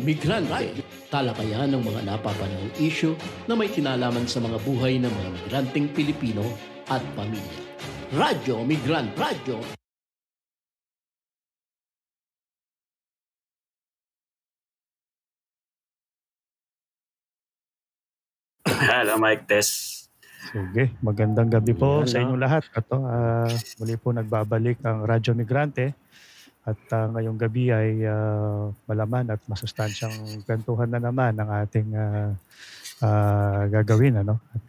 Migrante, talakayan ng mga napapanahong isyu na may kinalaman sa mga buhay ng mga migranteng Pilipino at pamilya. Radyo Migrant Radyo. Hello, Mike Tess. Sige, magandang gabi po sa inyong lahat. Ito, muli po nagbabalik ang Radyo Migrante. At ngayong gabi ay malaman at masustansyang kwentuhan na naman ang ating gagawin. At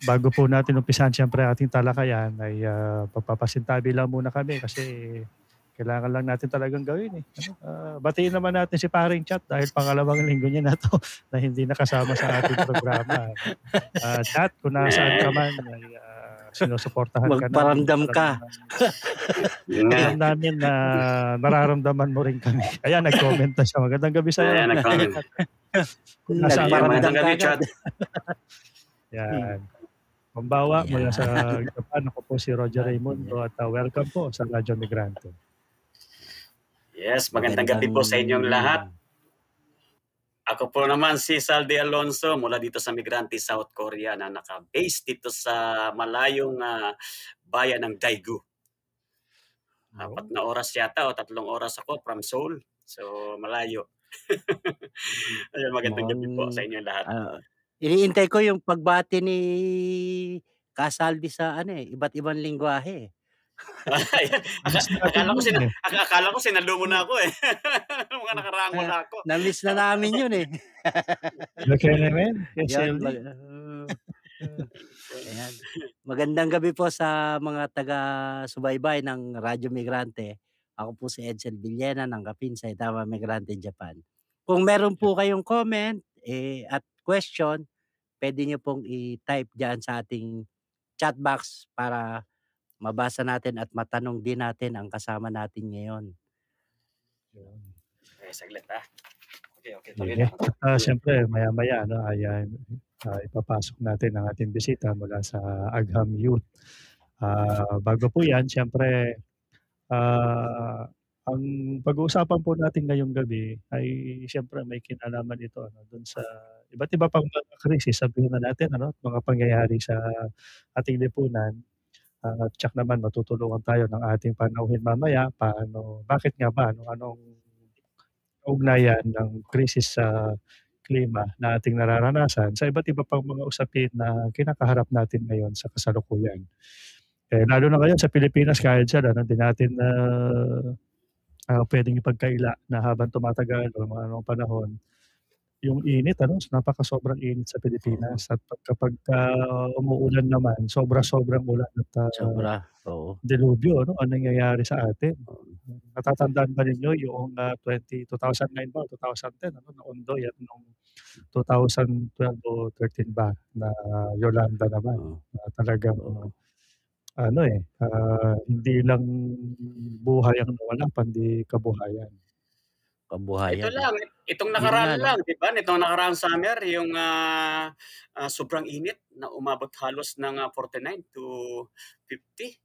bago po natin umpisan siyempre ating talakayan ay papapasintabi lang muna kami kasi kailangan lang natin talagang gawin. Batiin naman natin si Paring Chat dahil pangalawang linggo niya na to na hindi nakasama sa ating programa. Chat, kung nasaan ka man, ay sinusuportahan ka namin. Magparamdam ka. Alam namin na nararamdaman mo rin kami. Kaya nag-comment na siya. Magandang gabi sa'yo. Kaya nag-comment. Magandang gabi, Chat. Yan. Pambawa mula sa Japan. Ako po si Roger Raimundo at welcome po sa Radyo Migrante. Yes, magandang gabi po sa inyong lahat. Ako po naman si Saldi Alonso mula dito sa Migrante, South Korea na naka-base dito sa malayong bayan ng Daegu. 4 na oras yata o 3 oras ako from Seoul. So malayo. Ayun, magandang gabi po sa inyong lahat. Iniintay ko yung pagbati ni Kasaldi sa iba't ibang lingwahe. Akala ko sinalo mo na ako mga nakarango na ako. Na-miss na namin yun Okay naman. Ayan. Magandang gabi po sa mga taga-subaybay ng Radyo Migrante. Ako po si Edsel Villena ng Kapin sa Saitama Migrante, Japan. Kung meron po kayong comment at question, pwede nyo pong i-type dyan sa ating chat box para mabasa natin at matanong din natin ang kasama natin ngayon. Okay, saglit Okay. Siyempre, maya-maya ipapasok natin ang ating bisita mula sa Agham Youth. Bago po yan, siyempre, ang pag-uusapan po natin ngayong gabi ay siyempre may kinalaman ito doon sa iba't iba pang mga krisis, sabihin na natin, mga pangyayari sa ating lipunan. At tsak naman matutulungan tayo ng ating panauhin mamaya bakit nga ba anong ugnayan ng krisis sa klima na ating nararanasan sa iba't iba pang mga usapin na kinakaharap natin ngayon sa kasalukuyan. Lalo na ngayon sa Pilipinas, kahit siya hindi natin pwedeng ipagkaila na habang tumatagal o anong panahon yung init, napaka-sobrang init sa Pilipinas. At kapag umuulan naman, sobrang ulan at delubyo, ano nangyayari sa atin. Natatandaan ba ninyo yung 2009 ba, 2010, na Ondoy at noong 2012 o 13 ba na Yolanda naman. Talagang hindi lang buhay ang nawala, pandi kabuhayan. Ito lang, itong nakaraan lang, di ba? Itong nakaraang summer, yung sobrang init na umabot halos ng 49 to 50.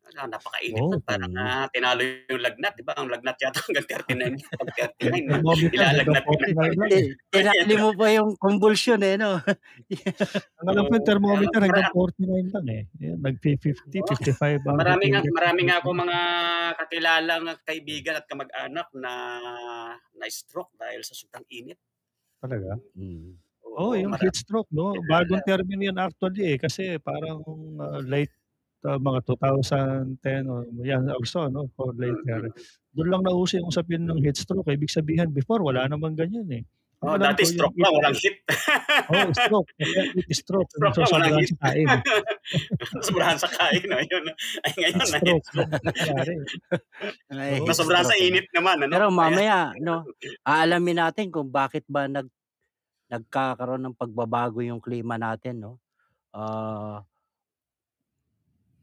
Napakainit parang tinalo yung lagnat, di ba? Ang lagnat yata hanggang 39. Pag 39, ilalagnat tinali mo pa yung convulsion no? Ang alam ko yung thermometer hanggang 49 lang nag-50, 55. Marami nga ako mga kakilalang kaibigan at kamag-anak na stroke dahil sa sobrang init. Talaga? Yung heat stroke, bagong term yan actually kasi parang late mga 2010 or so, or later. Doon lang nauso yung usapin ng heat stroke. Ibig sabihin, before, wala namang ganyan dati stroke lang, walang heat. Stroke. Stroke. Sobrahan sa kain. Sobrahan sa kain, yun. Ay, ngayon na stroke. Nasobrahan sa init naman, Pero mamaya, aalamin natin kung bakit ba nagkakaroon ng pagbabago yung klima natin,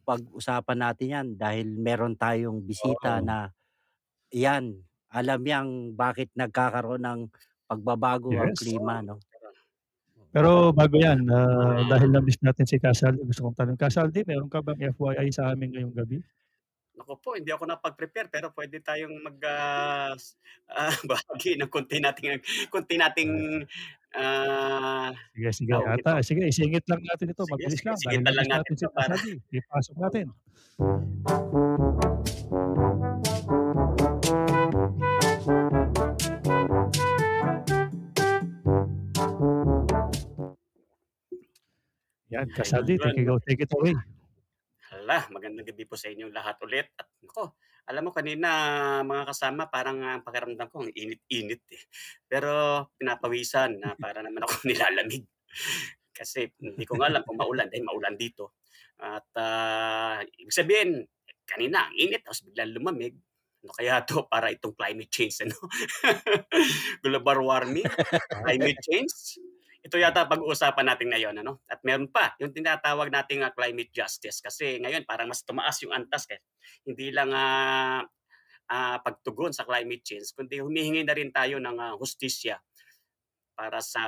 pag-usapan natin yan dahil meron tayong bisita na alam yang bakit nagkakaroon ng pagbabago ang klima, Pero bago yan, dahil na-miss natin si Kasaldi, gusto kong tanong, Kasaldi, meron ka bang FYI sa amin ngayong gabi? Naku po, hindi ako napag-prepare pero pwede tayong bahagi ng konti nating, Sige, tawag ata nito? sige isingit lang natin ito, Sige, mabilis sige, lang dahil sigitan lang na-miss natin natin si 'to para Kasadi, ipasok natin. Yan, Kasadi, ayun. take it away. Magandang gabi po sa inyong lahat ulit at naku, alam mo kanina mga kasama parang ang pakiramdam ko ang init-init, eh. Pero pinapawisan na para naman ako nilalamig. Kasi hindi ko nga alam kung maulan dahil maulan dito at, ibig sabihin kanina ang init tapos biglang lumamig. Ano kaya 'to, para itong climate change ano? Global warming, climate change. Ito yata pag-uusapan natin ngayon ano? At meron pa yung tinatawag nating, climate justice kasi ngayon parang mas tumaas yung antas, eh. Hindi lang, pagtugon sa climate change kundi humihingi na rin tayo ng, hustisya para sa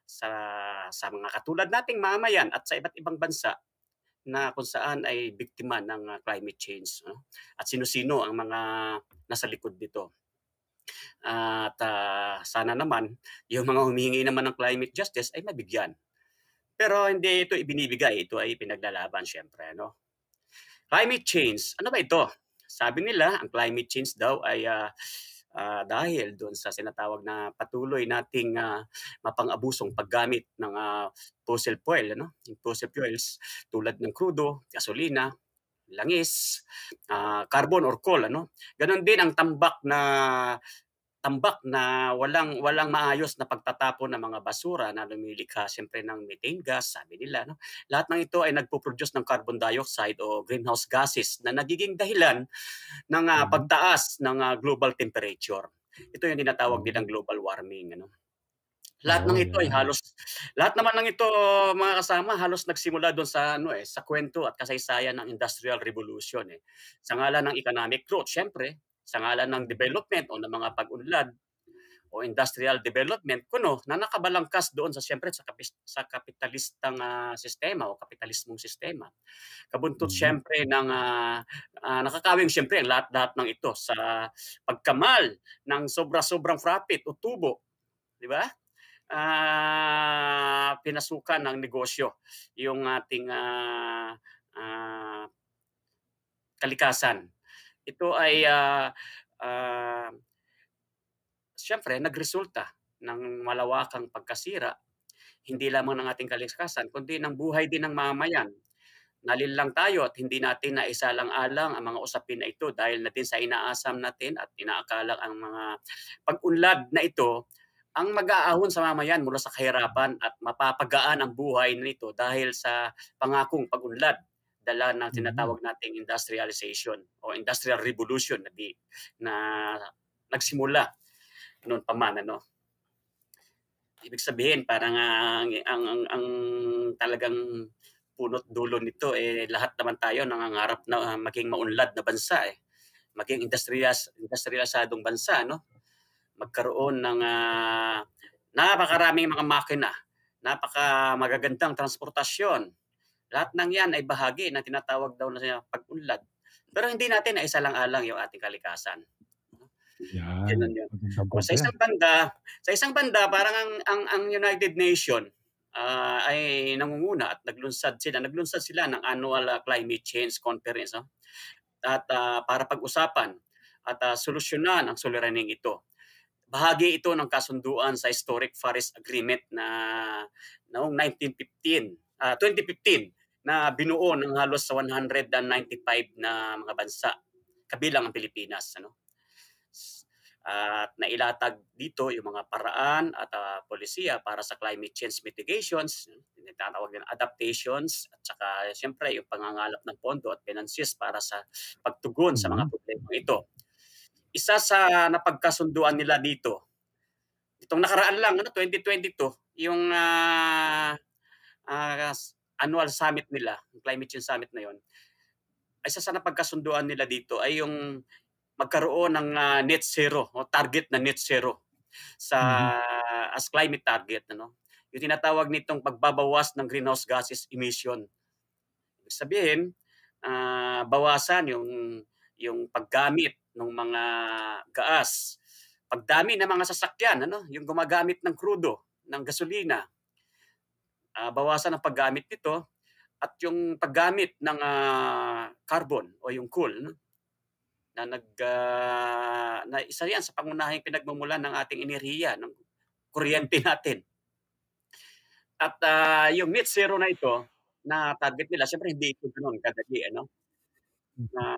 sa mga katulad nating mamamayan at sa iba't ibang bansa na kung saan ay biktima ng, climate change 'no, at sino-sino ang mga nasa likod nito. At, sana naman yung mga humihingi naman ng climate justice ay mabigyan. Pero hindi ito ibinibigay, ito ay pinaglalaban siyempre 'no. Climate change, ano ba ito? Sabi nila ang climate change daw ay, dahil doon sa sinatawag na patuloy nating, mapang-abusong paggamit ng, fossil fuel ano, yung fossil fuels tulad ng krudo, gasolina, langis, carbon or coal ano. Gano'n din ang tambak na walang walang maayos na pagtatapon ng mga basura na lumilikha siyempre ng methane gas, sabi nila 'no. Lahat ng ito ay nagpo-produce ng carbon dioxide o greenhouse gases na nagiging dahilan ng, Mhm, pagtaas ng, global temperature. Ito yung tinatawag nilang mhm. global warming ano. Lahat ng Oo, ito ay yan. lahat naman ng ito mga kasama halos nagsimula dun sa ano, sa kuwento at kasaysayan ng Industrial Revolution, eh. Sa ngalan ng economic growth siyempre, sa ngalan ng development o ng mga pag-unlad o industrial development kuno na nakabalangkas doon sa siyempre sa kapitalistang, sistema o kapitalismong sistema. Kabuntot Mhm, siyempre ng, nakakawin siyempre lahat-lahat ng ito sa pagkamal ng sobra-sobrang profit o tubo, 'di ba? Pinasukan ng negosyo yung ating, ah, kalikasan. Ito ay, ah, siyempre nagresulta ng malawakang pagkasira, hindi lamang ng ating kalikasan kundi ng buhay din ng mamamayan. Nalinlang tayo at hindi natin naisalang-alang ang mga usapin na ito dahil na din sa inaasam natin at inaakalang ang mga pag-unlad na ito ang mag-aahon sa mamayan mula sa kahirapan at mapapagaan ang buhay nito dahil sa pangakong pag-unlad dala ng mhm. tinatawag nating industrialization o industrial revolution na nagsimula noon pa man ano. Ibig sabihin parang, ang talagang punot dulo nito, lahat naman tayo nangangarap na maging maunlad na bansa, eh. Maging industrialisadong bansa 'no. Magkaroon ng, napakaraming mga makina, napakamagagandang transportasyon. Lahat ng 'yan ay bahagi ng tinatawag daw na pag-unlad. Pero hindi natin naisalang-alang yung ating kalikasan. Yan, Gano'n 'yun. magandang O punto yan. sa isang banda parang ang United Nation, ay nangunguna at naglunsad sila ng annual, climate change conference 'no, at, para pag-usapan at, solusyonan ang suliraning ito. Bahagi ito ng kasunduan sa Historic Forest Agreement na noong 2015 na binuo ng halos sa 195 na mga bansa, kabilang ang Pilipinas ano. At nailatag dito yung mga paraan at, polisiya para sa climate change mitigations, tinatawag na adaptations at saka siyempre yung pangangalap ng pondo at finances para sa pagtugon sa mga Mhm, problemang ito. Isa sa napagkasunduan nila dito, itong nakaraan lang ano, 2022, yung, annual summit nila, yung climate change summit na yun, isa sa napagkasunduan nila dito ay yung magkaroon ng, net zero o target na net zero sa mhm, as climate target ano. Yung tinatawag nitong pagbabawas ng greenhouse gases emission. Ibig sabihin, bawasan yung paggamit ng mga gaas, pagdami ng mga sasakyan, yung gumagamit ng krudo, ng gasolina, bawasan ang paggamit nito at yung paggamit ng carbon o yung coal, na isa yan sa pangunahing pinagmumulan ng ating enerhiya, ng kuryente natin. At yung net zero na ito, na target nila, siyempre hindi ito gano'n kadali, na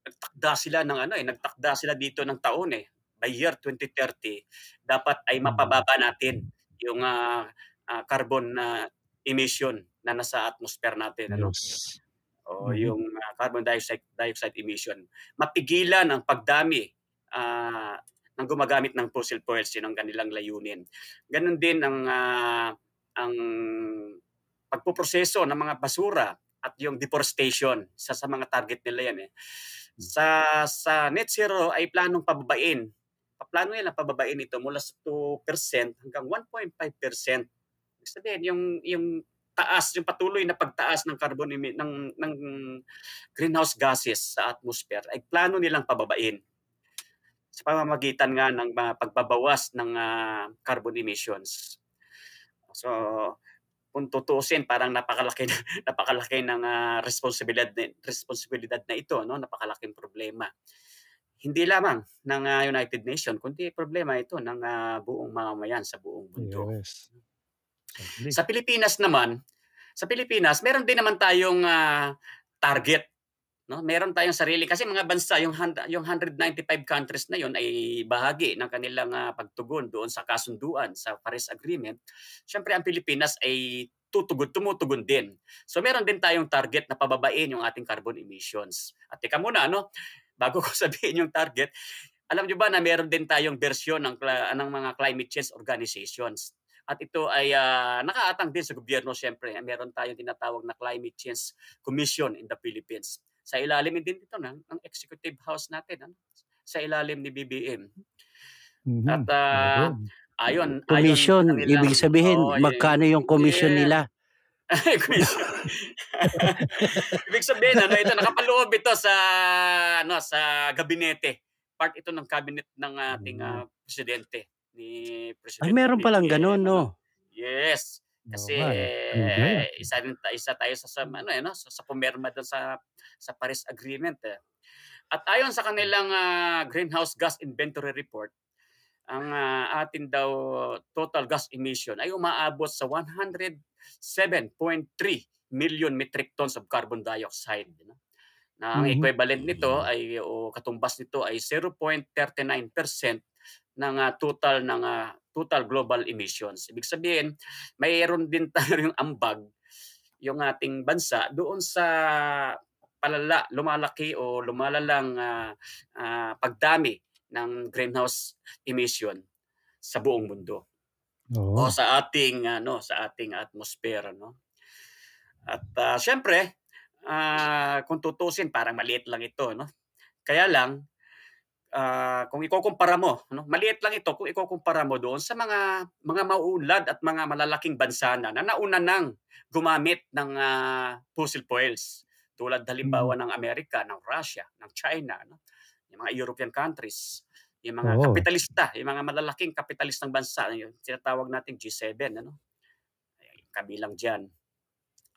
nagtakda sila dito ng taon by year 2030 dapat ay mapababa natin yung carbon emission na nasa atmosphere natin, Yes. o yung carbon dioxide emission. Mapigilan ang pagdami ng gumagamit ng fossil fuels, yun ang kanilang layunin. Ganon din ang pagpoproseso ng mga basura at yung deforestation sa mga target nila yan. Sa net zero ay planong pababain. Plano nila pababain ito mula sa 2% hanggang 1.5%. Ibig sabihin yung taas, yung patuloy na pagtaas ng carbon ng greenhouse gases sa atmosphere ay plano nilang pababain sa pamamagitan nga ng pagbabawas ng carbon emissions. So, kung tutuusin, parang napakalaki ng responsibilidad na ito, napakalaking problema. Hindi lamang ng United Nations, kundi problema ito ng buong mamamayan sa buong mundo. Yes. Sa Pilipinas naman, meron din naman tayong target. Meron tayong sarili kasi mga bansa, yung 195 countries na yon ay bahagi ng kanilang pagtugon doon sa kasunduan sa Paris Agreement. Siyempre ang Pilipinas ay tumutugon din. So meron din tayong target na pababain yung ating carbon emissions. At teka muna, bago ko sabihin yung target, alam nyo ba na meron din tayong bersyon ng mga climate change organizations? At ito ay nakaatang din sa gobyerno, siyempre. Meron tayong tinatawag na Climate Change Commission in the Philippines. Sa ilalim din ito ng executive house natin, sa ilalim ni BBM. At ayon commission, ibig sabihin magkano yung commission nila? Commission. Ibig sabihin ito nakapaloob ito sa gabinete. Part ito ng cabinet ng ating presidente, ni President. Ay, meron palang ganun, Yes. Kasi isa tayo sa pumirma doon sa Paris Agreement. At ayon sa kanilang greenhouse gas inventory report, ang atin daw total gas emission ay umaabot sa 107.3 million metric tons of carbon dioxide. Na ang equivalent nito ay katumbas nito ay 0.39% ng total global emissions. Ibig sabihin, mayroon din tayong ambag yung ating bansa doon sa lumalalang pagdami ng greenhouse emission sa buong mundo. O sa ating atmosphere, At syempre, kung tutusin, parang maliit lang ito, Kaya lang kung ikukumpara mo, maliit lang ito kung ikukumpara mo doon sa mga mauunlad at mga malalaking bansa na nauna nang gumamit ng fossil fuels, tulad halimbawa ng Amerika, ng Russia, ng China, yung mga European countries, yung mga kapitalista, yung mga malalaking kapitalistang bansa, yung tinatawag nating G7, kabilang diyan.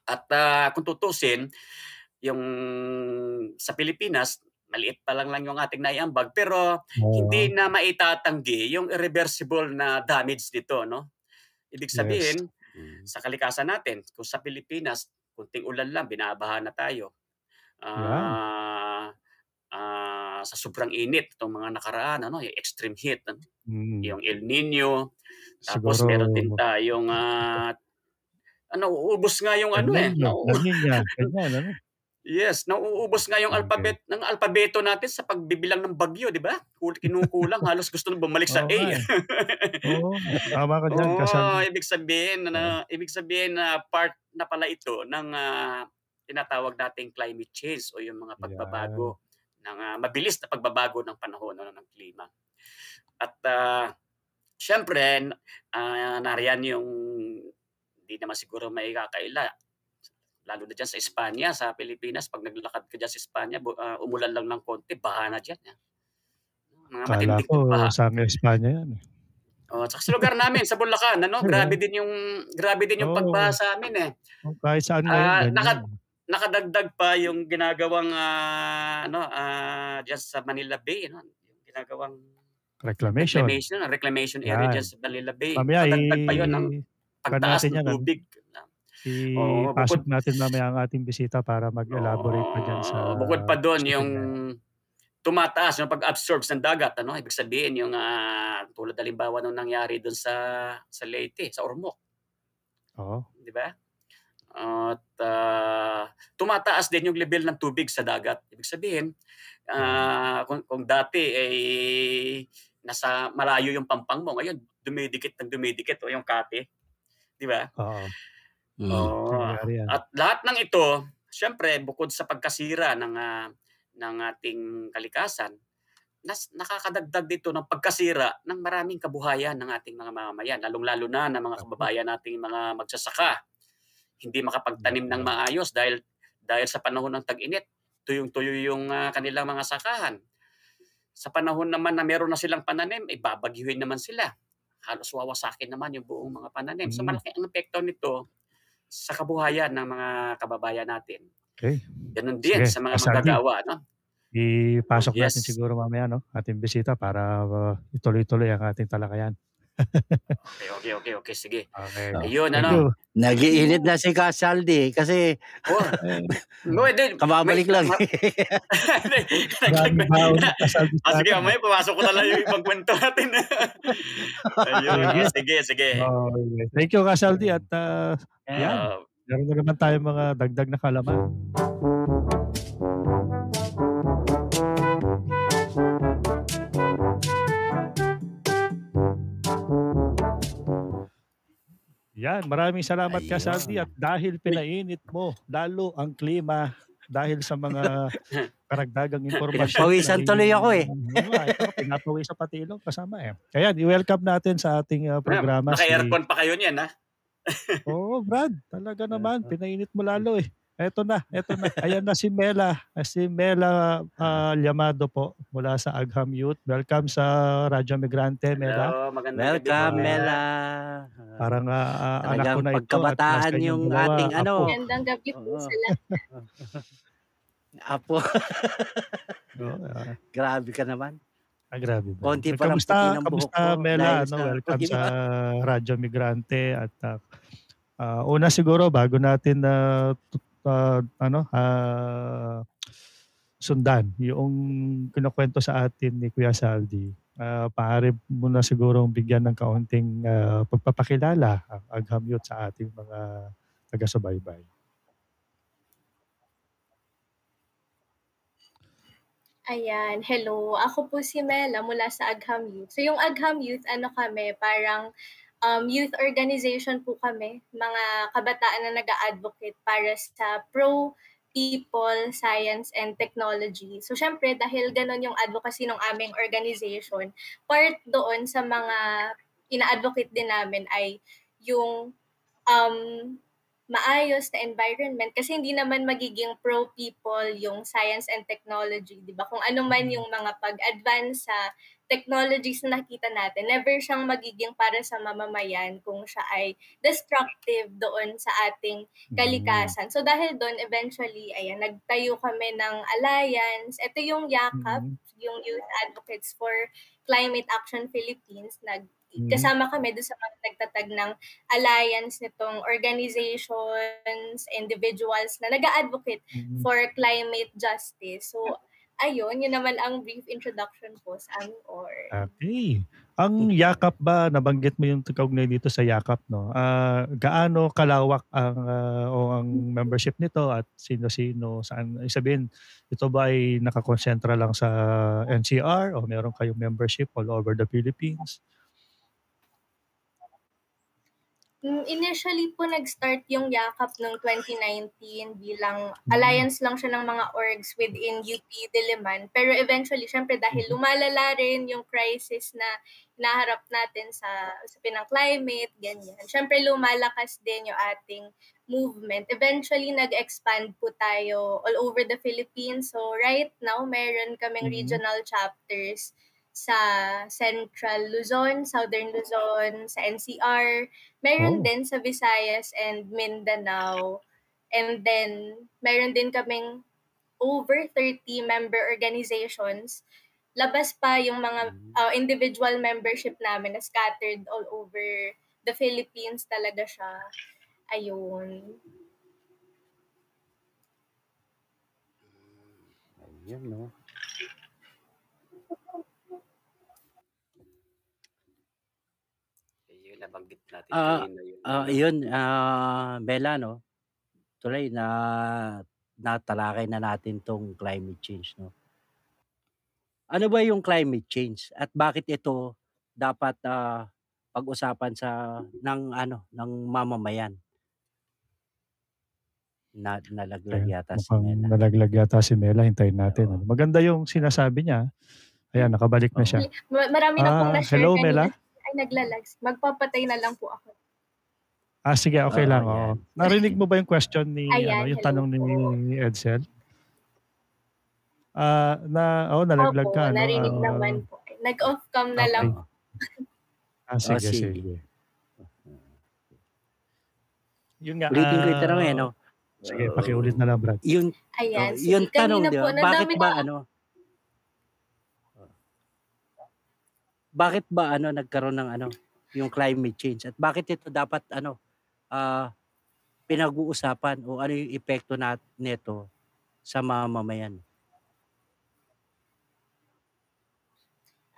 At kung tutusin, yung sa Pilipinas, maliit pa lang yung ating naiambag, pero hindi na maitatanggi yung irreversible na damage nito, Ibig sabihin, sa kalikasan natin, kung sa Pilipinas, kunting ulan lang, binabaha na tayo. Sa sobrang init, itong mga nakaraan, yung extreme heat, yung El Nino, tapos meron din tayong uubos nga yung Yes, nauubos nga yung alpabeto natin sa pagbibilang ng bagyo, di ba? Kinukulang, halos gusto nang bumalik sa A. Tama ka dyan. Ibig sabihin na part na pala ito ng tinatawag nating climate change o yung mga pagbabago ng mabilis na pagbabago ng panahon ng klima. At syempre, nariyan yung hindi naman siguro may kakaila. lalo na dyan sa Espanya, sa Pilipinas, pag naglakad ka dyan sa Espanya, umulan lang ng konti, baha na dyan. Mga Akala matinding ko pagbaha. sa Espanya yan eh. Tsaka sa lugar namin, sa Bulacan, grabe din yung pagbaha Oo. sa amin eh. Kahit saan ngayon, ganyan. Nakadagdag pa yung ginagawang diyan sa Manila Bay, yung ginagawang reclamation area Yan. diyan sa Manila Bay. Mamaya Nakadagdag pa yun ng pagtaas ng tubig. Ipasok natin mamaya ang ating bisita para mag-elaborate pa dyan sa... Bukod pa doon, yung tumataas, yung pag-absorb ng dagat, ibig sabihin yung tulad halimbawa nung nangyari doon sa Leyte, sa Ormoc. Oo. Di ba? At tumataas din yung level ng tubig sa dagat. Ibig sabihin, kung dati ay nasa malayo yung pampang mo, ngayon dumidikit yung Kati. Di ba? Oo. At lahat ng ito, syempre bukod sa pagkasira ng ating kalikasan, nakakadagdag dito ng pagkasira ng maraming kabuhayan ng ating mga mamamayan, lalong-lalo na ng mga kababayan nating mga magsasaka. Hindi makapagtanim ng maayos dahil sa panahon ng tag-init, tuyong-tuyo yung kanilang mga sakahan. Sa panahon naman na meron na silang pananim, babagyuhin naman sila. Halos wawasakin naman yung buong mga pananim. So malaki ang epekto nito sa kabuhayan ng mga kababayan natin. Okay. Ganun din sa mga manggagawa, Ipasok natin siguro mamaya, ating bisita para ituloy-tuloy ang ating talakayan. Okay, sige. Okay. Ayun, Nag-iinit na si Casaldi kasi kababalik lang. Sige, mamaya pumasok ko na lang yung ibang kwento natin. Ayun, sige. Thank you, Casaldi. At meron na naman tayo mga dagdag na kalaman. Yan, maraming salamat Casaldi, at dahil pinainit mo lalo ang klima dahil sa mga karagdagang impormasyon. Pawisan tuloy ako eh. Pinapawisan pati ilong kasama eh. Kaya i-welcome natin sa ating programa. Naka-aircon pa kayo niyan ha? Oo, Brad, talaga naman, pinainit mo lalo eh. Eto na. Ayan na si Mela. Si Mela Llamado po mula sa Agham Youth. Welcome sa Radyo Migrante, Mela. Hello, welcome, Mela. Parang anak ko na ito. Pagkabataan yung ating apo. Magandang gabi po sa lahat. Apo. Grabe ka naman. Grabe. Konti pa lang puti ng buhok ko. Mela, welcome sa Radyo Migrante. At una siguro, bago natin sundan yung kinukwento sa atin ni Kuya Saldi, maaari mo na siguro bigyan ng kaunting pagpapakilala ang Agham Youth sa ating mga taga-subaybay. Ayan, hello. Ako po si Mela mula sa Agham Youth. So yung Agham Youth, kami, parang youth organization po kami, mga kabataan na nag-a-advocate para sa pro-people, science, and technology. So syempre, dahil ganun yung advocacy ng aming organization, part doon sa mga ina-advocate din namin ay yung maayos na environment, kasi hindi naman magiging pro-people yung science and technology, di ba? Kung ano man yung mga pag-advance sa technologies na nakita natin, never siyang magiging para sa mamamayan kung siya ay destructive doon sa ating kalikasan. So dahil doon, eventually, nagtayo kami ng alliance. Ito yung YACAP, yung Youth Advocates for Climate Action Philippines. Kasama kami doon sa mga nagtatag ng alliance nitong organizations, individuals na nag-a-advocate for climate justice. So, ayun, yun naman ang brief introduction po sa aming org. Okay. Ang YACAP ba, nabanggit mo yung kaugnay dito sa YACAP, no? Gaano kalawak ang membership nito at sino-sino, saan? Sabihin, ito ba ay nakakonsentra lang sa NCR o meron kayong membership all over the Philippines? Initially po nag-start yung Yakap noong 2019 bilang alliance lang siya ng mga orgs within UP Diliman. Pero eventually, syempre dahil lumalala rin yung crisis na hinaharap natin sa pinang climate, ganyan. Syempre lumalakas din yung ating movement. Eventually, nag-expand po tayo all over the Philippines. So right now, meron kaming regional chapters sa Central Luzon, Southern Luzon, sa NCR. Meron din sa Visayas and Mindanao. And then, meron din kaming over 30 member organizations. Labas pa yung mga individual membership namin na scattered all over the Philippines talaga siya. Ayun. Ayun, no? Ayun, nabanggit natin kanina yun, Bella, no? Tuloy na natalakay na natin tong climate change, no? Ano ba yung climate change at bakit ito dapat pag-usapan ng mamamayan? Nalaglag yata si Mela. Nalaglag yata si Mela, hintayin natin. Maganda yung sinasabi niya. Ayan, nakabalik na siya. Marami na pong na-share hello, kanina. Mela? Ay, naglalag. Magpapatay na lang po ako. Sige, okay lang. Ayan. Narinig mo ba yung question ni, Ayan, yung hello tanong ni po. Edsel? Nalaglag Opo, ka, no? narinig naman po. Nag-off cam na lang. Sige. Yun nga. Ulitin ko yung tanong no? Sige, pakiulit na lang, Brad. Ayan, yung tanong, di ba? Bakit ba nagkaroon ng yung climate change at bakit ito dapat pinag-uusapan o ano yung epekto nito sa mamamayan?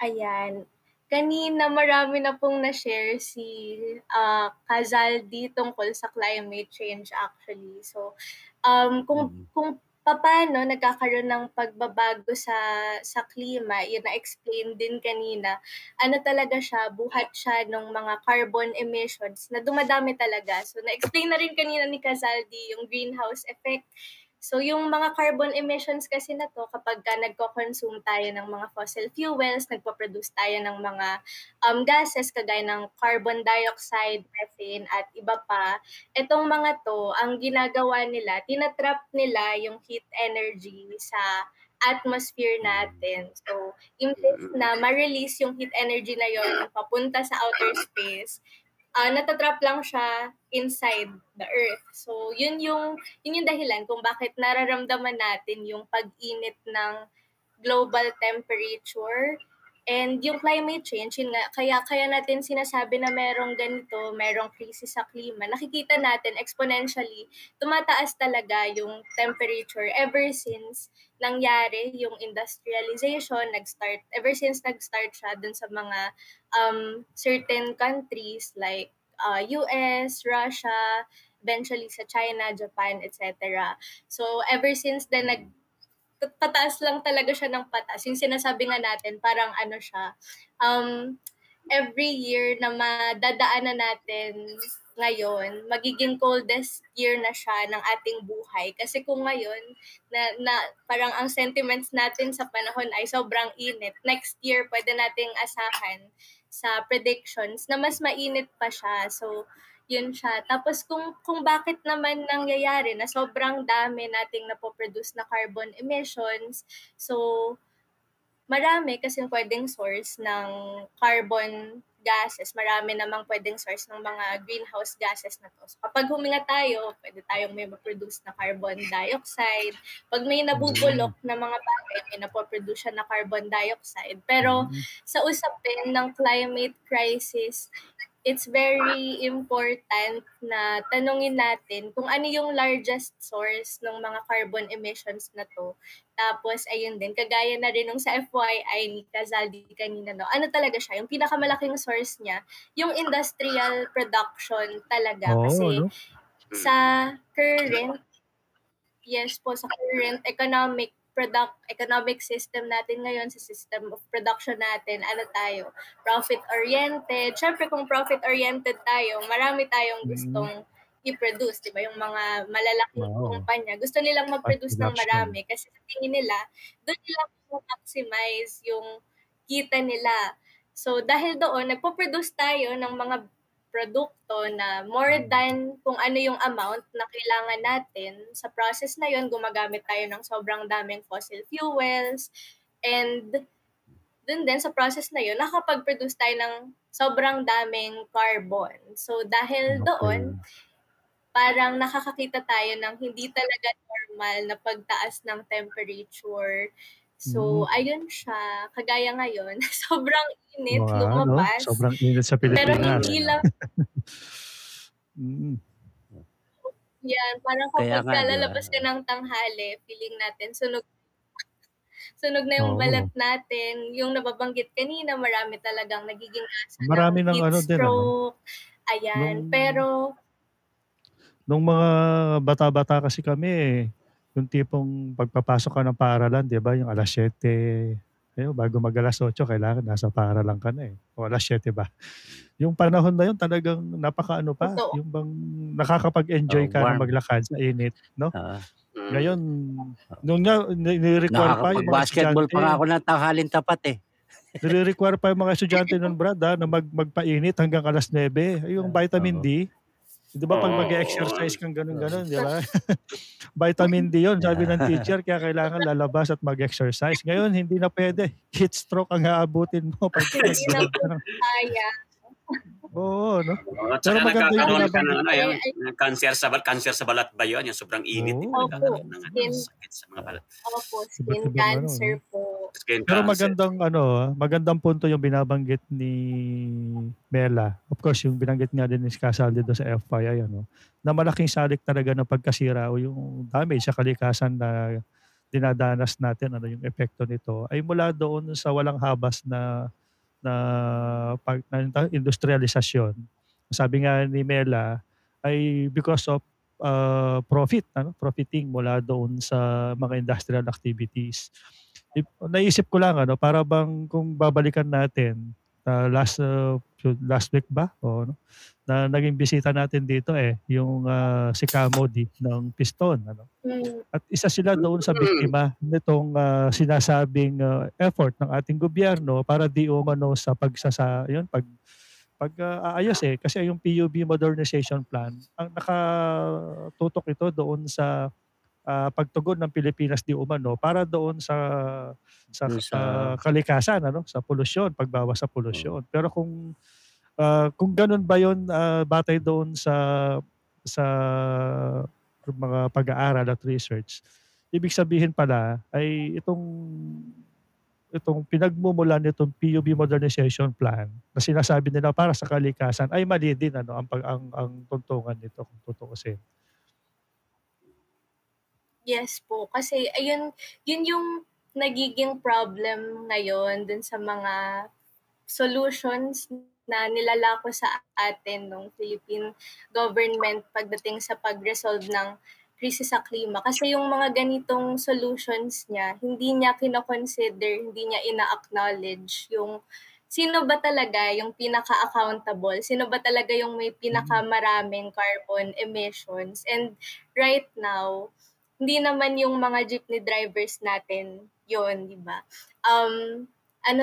Ayan. Kanina marami na pong na-share si Kazaldi tungkol sa climate change actually. So, kung paano nagkakaroon ng pagbabago sa klima, yun na-explain din kanina, talaga siya, buhat siya ng mga carbon emissions na dumadami talaga. So, na-explain na rin kanina ni Kazaldi yung greenhouse effect. So, yung mga carbon emissions kasi na to, kapag nagko-consume tayo ng mga fossil fuels, nagpo-produce tayo ng mga gases kagaya ng carbon dioxide, methane, at iba pa, itong mga to, ang ginagawa nila, tinatrap nila yung heat energy sa atmosphere natin. So, imbes na ma-release yung heat energy na yon papunta sa outer space, natatrap lang siya inside the earth. So, yun yung dahilan kung bakit nararamdaman natin yung pag-init ng global temperature. And yung climate change, yun nga, kaya natin sinasabi na merong krisis sa klima. Nakikita natin exponentially, tumataas talaga yung temperature ever since nangyari yung industrialization, ever since nag-start siya dun sa mga certain countries like US, Russia, eventually sa China, Japan, etc. So, ever since then, pataas lang talaga siya ng pataas. Yung sinasabi nga natin, parang siya, every year na madadaanan natin ngayon, magiging coldest year na siya ng ating buhay. Kasi kung ngayon, na parang ang sentiments natin sa panahon ay sobrang init, next year pwede nating asahan sa predictions na mas mainit pa siya. So, yun siya. Tapos kung bakit naman nangyayari na sobrang dami nating napoproduce na carbon emissions, so marami kasi pwedeng source ng carbon gases. Marami namang pwedeng source ng mga greenhouse gases na to. So, kapag huminga tayo, pwede tayong may ma-produce na carbon dioxide. Pag may nabubulok na mga bagay, may napoproduce siya na carbon dioxide. Pero sa usapin ng climate crisis, it's very important na tanungin natin kung ano yung largest source ng mga carbon emissions na to. Tapos, ayun din, kagaya na rin nung sa FYI ni Kazaldi kanina, no? Ano talaga siya? Yung pinakamalaking source niya, yung industrial production talaga. Kasi sa current economic economic system natin ngayon, sa system of production natin, tayo, profit-oriented. Syempre, kung profit-oriented tayo, marami tayong gustong i-produce, di ba? Yung mga malalaking kumpanya, gusto nilang mag-produce ng marami kasi sa tingin nila, doon nila maximize yung kita nila. So, dahil doon, nagpo-produce tayo ng mga produkto na more than kung ano yung amount na kailangan natin. Sa process na yun, gumagamit tayo ng sobrang daming fossil fuels. And dun din, sa process na yun, nakapag-produce tayo ng sobrang daming carbon. So, dahil doon, parang nakakakita tayo ng hindi talaga normal na pagtaas ng temperature. So, ayun siya. Kagaya ngayon, sobrang init lumabas. Sobrang init sa Pilipinas. Pero hindi lang. Yan, parang kapag lalabas ka ng tanghali, feeling natin sunog na yung balat natin. Yung nababanggit kanina, marami talagang nagiging marami ng heat stroke. Ayan, pero nung mga bata-bata kasi kami, yung tipong pagpapasok ka ng paaralan, di ba? Yung alas 7, bago mag-alas 8, kailangan nasa paaralan ka na eh. O alas 7 ba? Yung panahon na yun talagang napakaano pa. Totoo. Yung bang nakakapag-enjoy ka na maglakad sa init, no? Ngayon, nung nire-require pa yung mga basketball pa nga ako ng tanghalin tapat eh. Nire-require pa yung mga estudyante nun, Brad, na magpainit hanggang alas 9. Yung vitamin D, di ba pag mag-exercise kang ganun-ganun, di ba? Vitamin D yun, sabi ng teacher, kaya kailangan lalabas at mag-exercise. Ngayon, hindi na pwede. Heat stroke ang aabutin mo. Pag hindi na kaya. Oo, no? At saka nagkakaroon ka ng cancer sa balat ba yun? Yung sobrang init. Opo. Sakit sa mga balat. Opo, skin cancer po. Pero magandang punto yung binabanggit ni Mela. Of course, yung binanggit nga din ni Casaldi doon sa FYI, na malaking salik talaga ng pagkasira o yung damage sa kalikasan na dinadanas natin, yung epekto nito, ay mula doon sa walang habas na industrialisasyon. Sabi nga ni Mela, ay because of profiting mula doon sa mga industrial activities. Naisip ko lang, para bang kung babalikan natin, last week ba? Na naging bisita natin dito yung si Camody ng Piston. At isa sila doon sa biktima nitong sinasabing effort ng ating gobyerno para di umano sa pag-aayos kasi yung PUB modernization plan, ang nakatutok ito doon sa pagtugon ng Pilipinas di umano para doon sa kalikasan, sa polusyon, pagbawas sa polusyon. Pero kung ganun ba yun, batay doon sa mga pag-aaral at research, ibig sabihin pala ay itong pinagmumulan nitong PUB modernization plan na sinasabi nila para sa kalikasan ay mali din ang tuntungan nito kung tutuusin. Yes po, kasi yun yung nagiging problem ngayon dun sa mga solutions na nilalako sa atin ng Philippine government pagdating sa pag-resolve ng krisis sa klima. Kasi yung mga ganitong solutions niya, hindi niya kino-consider, hindi niya ina-acknowledge yung sino ba talaga yung pinaka-accountable, sino ba talaga yung may pinaka-maraming carbon emissions. And right now, hindi naman yung mga jeepney drivers natin yun, di ba?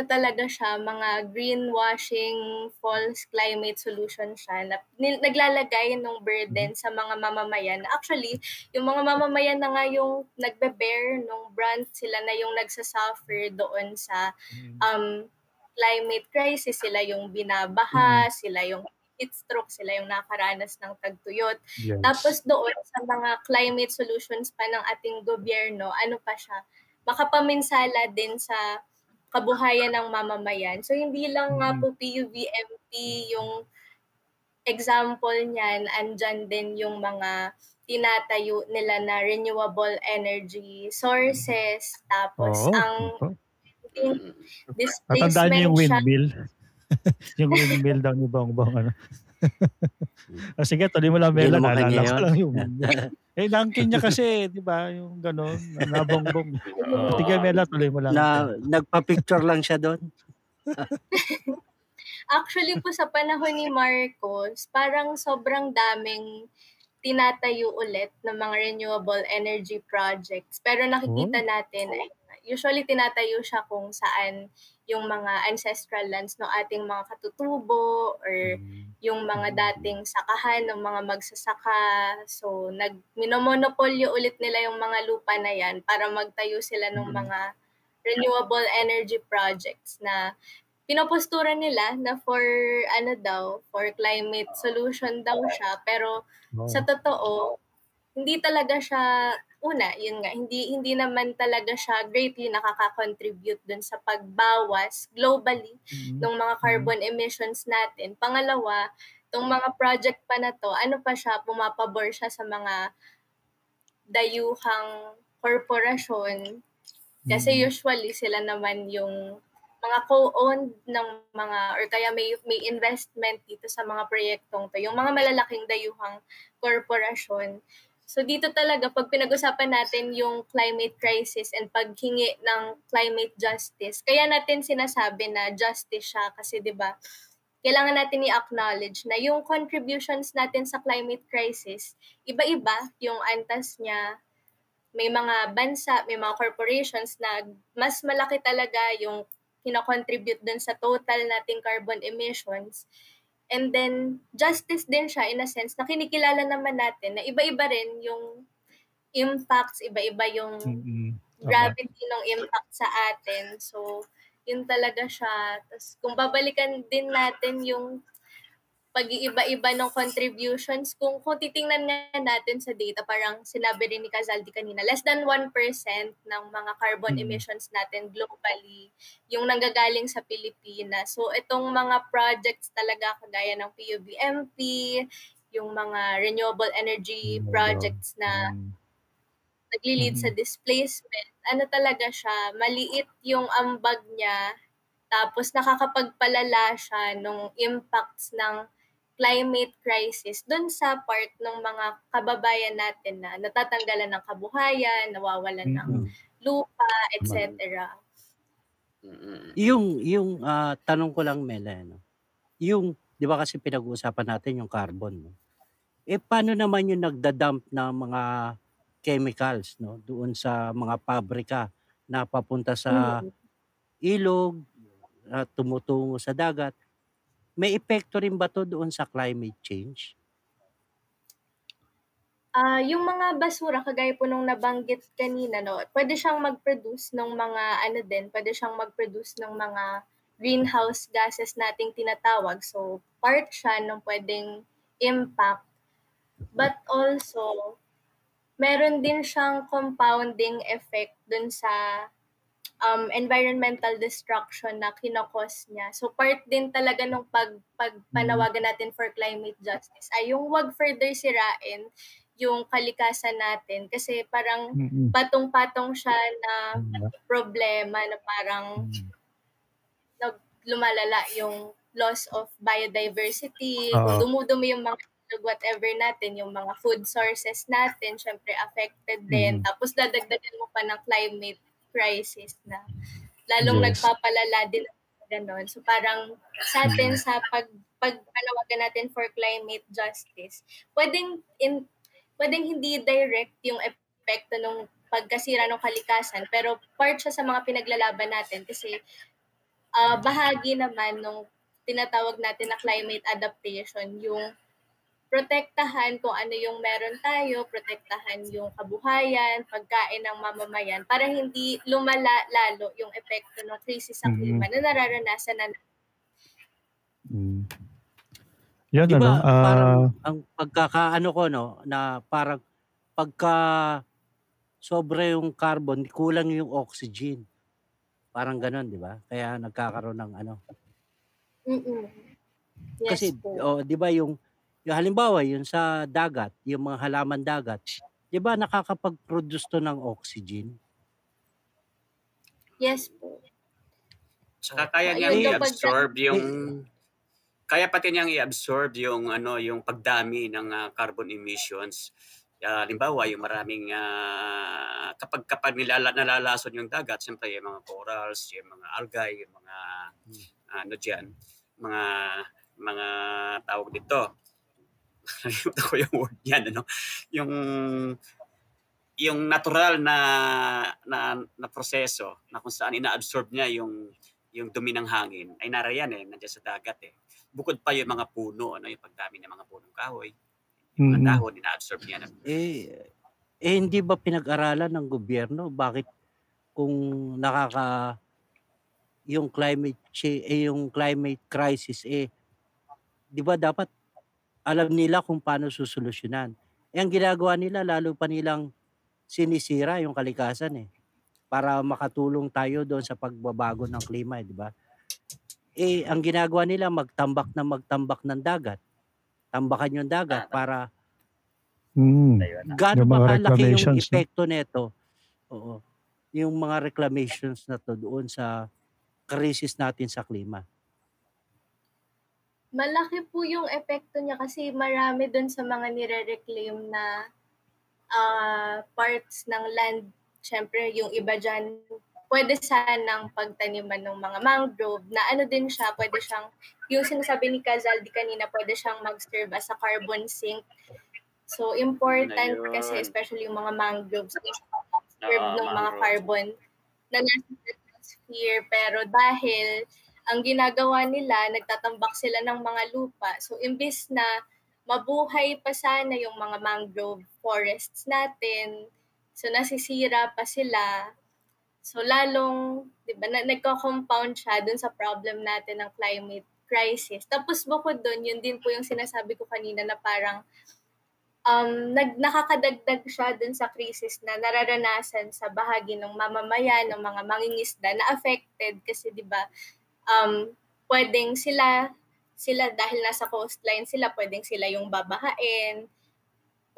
Talaga siya, mga greenwashing, false climate solution siya na naglalagay ng burden sa mga mamamayan. Actually, yung mga mamamayan na nga yung nagbe-bear ng brunt, sila na yung nagsasuffer doon sa climate crisis, sila yung binabaha, sila yung heat stroke, sila yung nakaranas ng tagtuyot. Yes. Tapos doon sa mga climate solutions pa ng ating gobyerno, pa siya, makapaminsala din sa kabuhayan ng mamamayan. So hindi lang nga po PUVMP yung example niyan, andyan din yung mga tinatayo nila na renewable energy sources. Tapos ang displacement yung windmill. Yung email daw ni Bongbong, ano. Sige, tuloy mo lang, Hindi Mela. naman kanya Naalala ko yun. lang yung naangkin niya kasi, di ba? Yung gano'n, nabongbong. Sige, Mela, tuloy mo lang. Nagpa-picture lang siya doon. Actually po sa panahon ni Marcos, parang sobrang daming tinatayo ulit ng mga renewable energy projects. Pero nakikita natin, usually tinatayo siya kung saan yung mga ancestral lands ng ating mga katutubo or yung mga dating sakahan ng mga magsasaka. So, minomonopolyo ulit nila yung mga lupa na yan para magtayo sila ng mga renewable energy projects na pinopostura nila na for climate solution daw siya, pero sa totoo hindi talaga siya yun nga, hindi naman talaga siya greatly nakaka-contribute dun sa pagbawas globally ng mga carbon emissions natin. Pangalawa, tong mga project pa na to, pumapabor siya sa mga dayuhang korporasyon kasi usually sila naman yung mga co-owned ng mga or kaya may investment dito sa mga proyektong to, yung mga malalaking dayuhang korporasyon. So dito talaga pag pinag-usapan natin yung climate crisis and paghingi ng climate justice, kaya natin sinasabi na justice siya kasi 'di ba? Kailangan natin i-acknowledge na yung contributions natin sa climate crisis, iba-iba yung antas niya. May mga bansa, may mga corporations na mas malaki talaga yung kino-contribute dun sa total nating carbon emissions. And then, justice din siya in a sense na kinikilala naman natin na iba-iba rin yung impacts, iba-iba yung gravity ng impact sa atin. So, yun talaga siya. Tapos, kung babalikan din natin yung pag-iiba-iba ng contributions, kung titingnan nga natin sa data, parang sinabi rin ni Kazaldi kanina, less than 1% ng mga carbon emissions natin globally yung nanggagaling sa Pilipinas. So itong mga projects talaga kagaya ng PUBMP, yung mga renewable energy projects na nagli-lead sa displacement, talaga siya, maliit yung ambag niya, tapos nakakapagpalala siya nung impacts ng climate crisis dun sa part ng mga kababayan natin na natatanggalan ng kabuhayan, nawawalan ng lupa, etc. Yung tanong ko lang, Mela, yung, di ba kasi pinag-uusapan natin yung carbon, no? Paano naman yung nagda-dump ng mga chemicals, no, doon sa mga pabrika na papunta sa ilog, tumutungo sa dagat? May epekto rin ba to doon sa climate change? Yung mga basura, kagaya po nung nabanggit kanina, no, pwede siyang mag-produce ng mga greenhouse gases nating tinatawag. So, part siya ng pwedeng impact. But also, meron din siyang compounding effect dun sa environmental destruction na kinokos niya. So part din talaga nung pagpanawagan natin for climate justice ay yung wag further sirain yung kalikasan natin kasi parang patong-patong siya na problema na parang lumalala yung loss of biodiversity, kung dumudumi yung mga whatever natin, yung mga food sources natin, syempre affected din. Tapos dadagdagan mo pa ng climate crisis na lalong nagpapalala din ganon. So parang sa atin sa pagpanawagan natin for climate justice, pwedeng hindi direct yung epekto ng pagkasira ng kalikasan, pero part siya sa mga pinaglalaban natin kasi bahagi naman nung tinatawag natin na climate adaptation, yung protektahan kung ano yung meron tayo, protektahan yung kabuhayan, pagkain ng mamamayan para hindi lumala lalo yung epekto ng krisis sa klima na nararanasan na Yan, diba, parang ang pagkakaano ko, no, na parang pagka sobra yung carbon, kulang yung oxygen. Parang ganon, di ba? Kaya nagkakaroon ng ano. Yes, kasi, di ba yung halimbawa, yun sa dagat, yung mga halaman dagat, di ba nakakapag-produce to ng oxygen? Yes po. Saka kaya So, niyang ayun, kapag i-absorb yung kaya pati niyang i-absorb yung yung pagdami ng carbon emissions. Halimbawa, yung maraming kapag nalalason yung dagat, siyempre yung mga corals, yung mga algae, yung mga ano diyan, mga mga tawag dito. Nakalimutan ko yung word yan, yung natural na proseso na kung saan ina-absorb niya yung dumi ng hangin ay narayan nandiyan sa dagat Bukod pa yung mga puno, yung pagdami ng mga punong kahoy, yung mga dahon, ina-absorb niya. Hindi ba pinag-aralan ng gobyerno bakit kung yung climate crisis, di ba dapat alam nila kung paano susolusyonan. Ang ginagawa nila, lalo pa nilang sinisira yung kalikasan para makatulong tayo doon sa pagbabago ng klima, di ba? Ang ginagawa nila, magtambak ng dagat. Tambakan yung dagat para gaano Yung ba mga kalaki yung reclamations, no? epekto nito? Oo. Yung mga reclamations na to doon sa krisis natin sa klima. malaki po yung epekto niya kasi marami dun sa mga nire-reclaim na parts ng land. Siyempre, yung iba dyan, pwede sanang pagtaniman ng mga mangrove na ano din siya, pwede siyang, yung sinasabi ni Kazaldi kanina, pwede siyang mag-serve as a carbon sink. So, important kasi especially yung mga mangroves, serve ng mga carbon na nasa atmosphere. Pero dahil ang ginagawa nila, nagtatambak sila ng mga lupa. So, imbis na mabuhay pa sana yung mga mangrove forests natin, so nasisira pa sila. So, lalong, di ba, nagko-compound siya dun sa problem natin ng climate crisis. Tapos bukod dun, yun din po yung sinasabi ko kanina na parang nakakadagdag siya dun sa krisis na nararanasan sa bahagi ng mamamayan, ng mga mangingisda na affected kasi 'di ba pwedeng sila dahil nasa coastline sila, pwedeng sila yung babahain,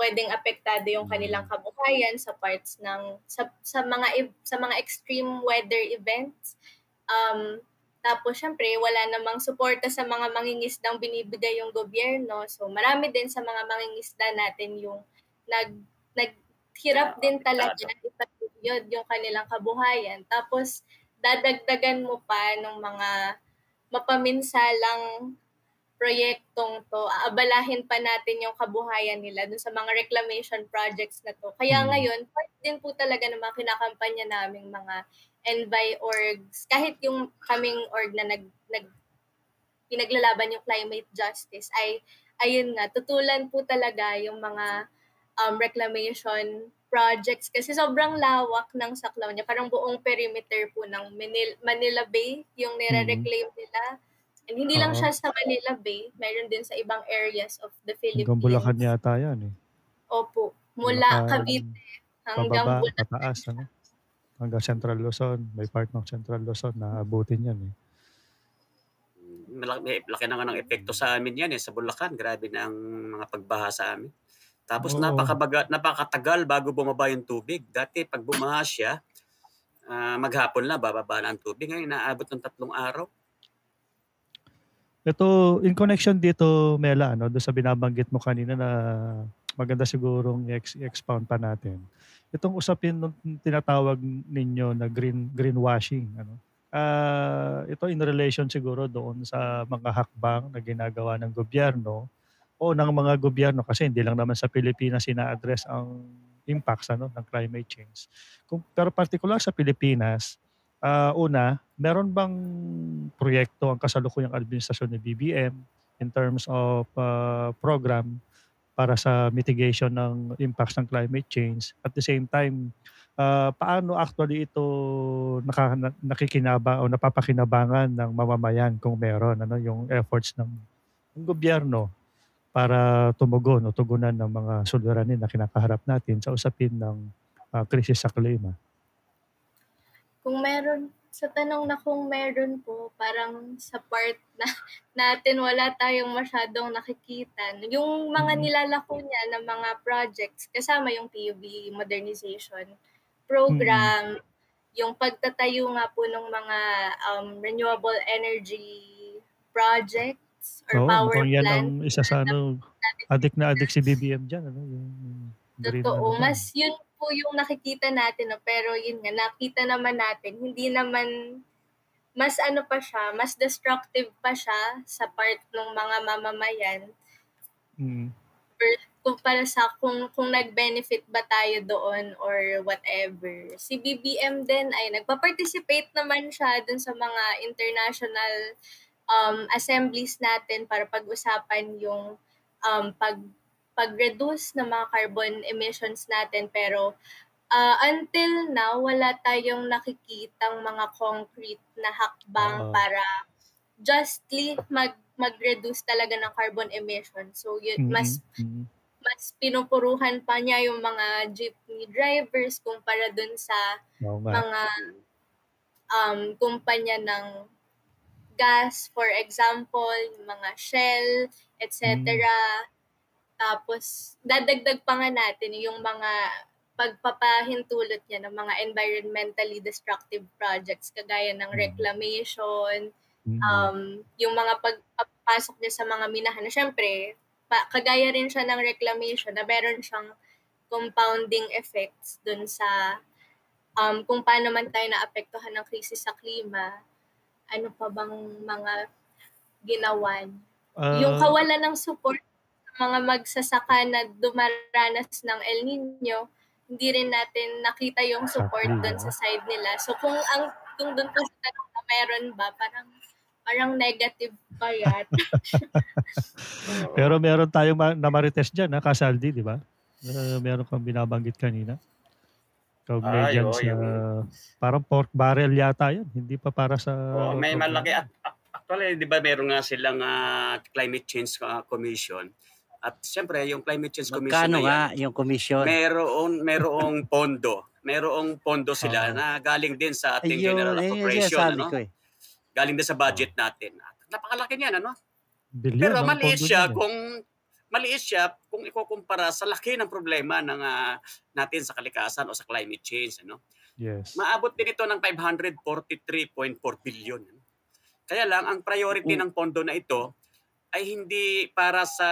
pwedeng apektado yung kanilang kabuhayan sa parts ng sa mga extreme weather events. Tapos, syempre, wala namang suporta sa mga mangingisdang binibigay yung gobyerno. So, marami din sa mga mangingisda natin yung naghirap din talaga itaguyod yung kanilang kabuhayan. Tapos, dadagdagan mo pa ng mga mapaminsalang proyektong to, aabalahin pa natin yung kabuhayan nila dun sa mga reclamation projects na to. Kaya ngayon, part din po talaga ng mga kinakampanya naming mga Envi-orgs, kahit yung kaming org na pinaglalaban yung climate justice, ay ayun nga, tutulan po talaga yung mga reclamation projects kasi sobrang lawak ng saklaw niya. Parang buong perimeter po ng Manila Bay yung nire-reclaim nila. And hindi lang siya sa Manila Bay, mayroon din sa ibang areas of the Philippines. Hanggang Bulacan yata yan Opo, mula Cavite hanggang pababa, Bulacan. pataas, hanggang Central Luzon. May part ng Central Luzon na abutin yan Laki na nga ng epekto sa amin yan sa Bulacan. Grabe na ang mga pagbaha sa amin. Tapos napakatagal bago bumaba yung tubig. Dati pag bumaha siya, maghapon na bababa na ang tubig. Ngayon naabot ng 3 araw. Ito, in connection dito, Mela, doon sa binabanggit mo kanina na maganda sigurong i-expound pa natin. Itong usapin nung tinatawag ninyo na greenwashing, ito in relation siguro doon sa mga hakbang na ginagawa ng gobyerno o ng mga gobyerno kasi hindi lang naman sa Pilipinas ina-address ang impacts ng climate change. Pero particular sa Pilipinas, una, meron bang proyekto ang kasalukuyang administrasyon ni BBM in terms of program para sa mitigation ng impacts ng climate change? At the same time, paano actually ito nakikinabang o napapakinabangan ng mamamayan kung meron yung efforts ng gobyerno para tugunan ng mga suliranin na kinakaharap natin sa usapin ng krisis sa klima? Kung meron, sa tanong na kung meron po, parang sa part na natin wala tayong masyadong nakikita. Yung mga nilalako niya ng mga projects, kasama yung PUB modernization program, yung pagtatayo nga po ng mga renewable energy projects or power mukhang yan ang plants. isa sa adik na adik si BBM dyan, yung green Totoo. ban. Mas yun po yung nakikita natin, no? Pero yun nga, nakita naman natin, hindi naman, mas pa siya, mas destructive pa siya sa part ng mga mamamayan. Kumpara sa kung nag-benefit ba tayo doon or whatever. Si BBM din ay nagpa-participate naman siya dun sa mga international assemblies natin para pag-usapan yung pag-reduce ng mga carbon emissions natin, pero until now wala tayong nakikitang mga concrete na hakbang para justly mag-reduce talaga ng carbon emissions. So yun, mas pinupuruhan pa niya yung mga jeepney drivers kumpara dun sa mga kumpanya ng gas, for example, yung mga Shell, etc. Tapos, dadagdag pa nga natin yung mga pagpapahintulot niya ng mga environmentally destructive projects kagaya ng reclamation, yung mga pagpapasok niya sa mga minahan. Na syempre, kagaya rin siya ng reclamation na meron siyang compounding effects dun sa kung paano man tayo naapektuhan ng krisis sa klima. Ano pa bang mga ginawan? Yung kawalan ng support sa mga magsasaka na dumaranas ng El Nino, hindi rin natin nakita yung support doon sa side nila. So kung doon po sa tanong na meron ba, parang negative pa yan. Pero meron tayong na-marites dyan, Kasaldi, di ba? Meron kang binabanggit kanina. Kaugnay dyan sa, parang pork barrel yata yan. Hindi pa para sa... may malaki. Actually, di ba meron nga silang Climate Change Commission. At siyempre, yung Climate Change Commission na yan, yung commission? Merong pondo. Merong pondo sila na galing din sa ating General Appropriation. Galing din sa budget natin. Napakalaki niyan, Billion, pero maliit siya kung ikukumpara sa laki ng problema ng natin sa kalikasan o sa climate change, Yes. Maabot din ito ng 543.4 billion. Kaya lang ang priority ng pondo na ito ay hindi para sa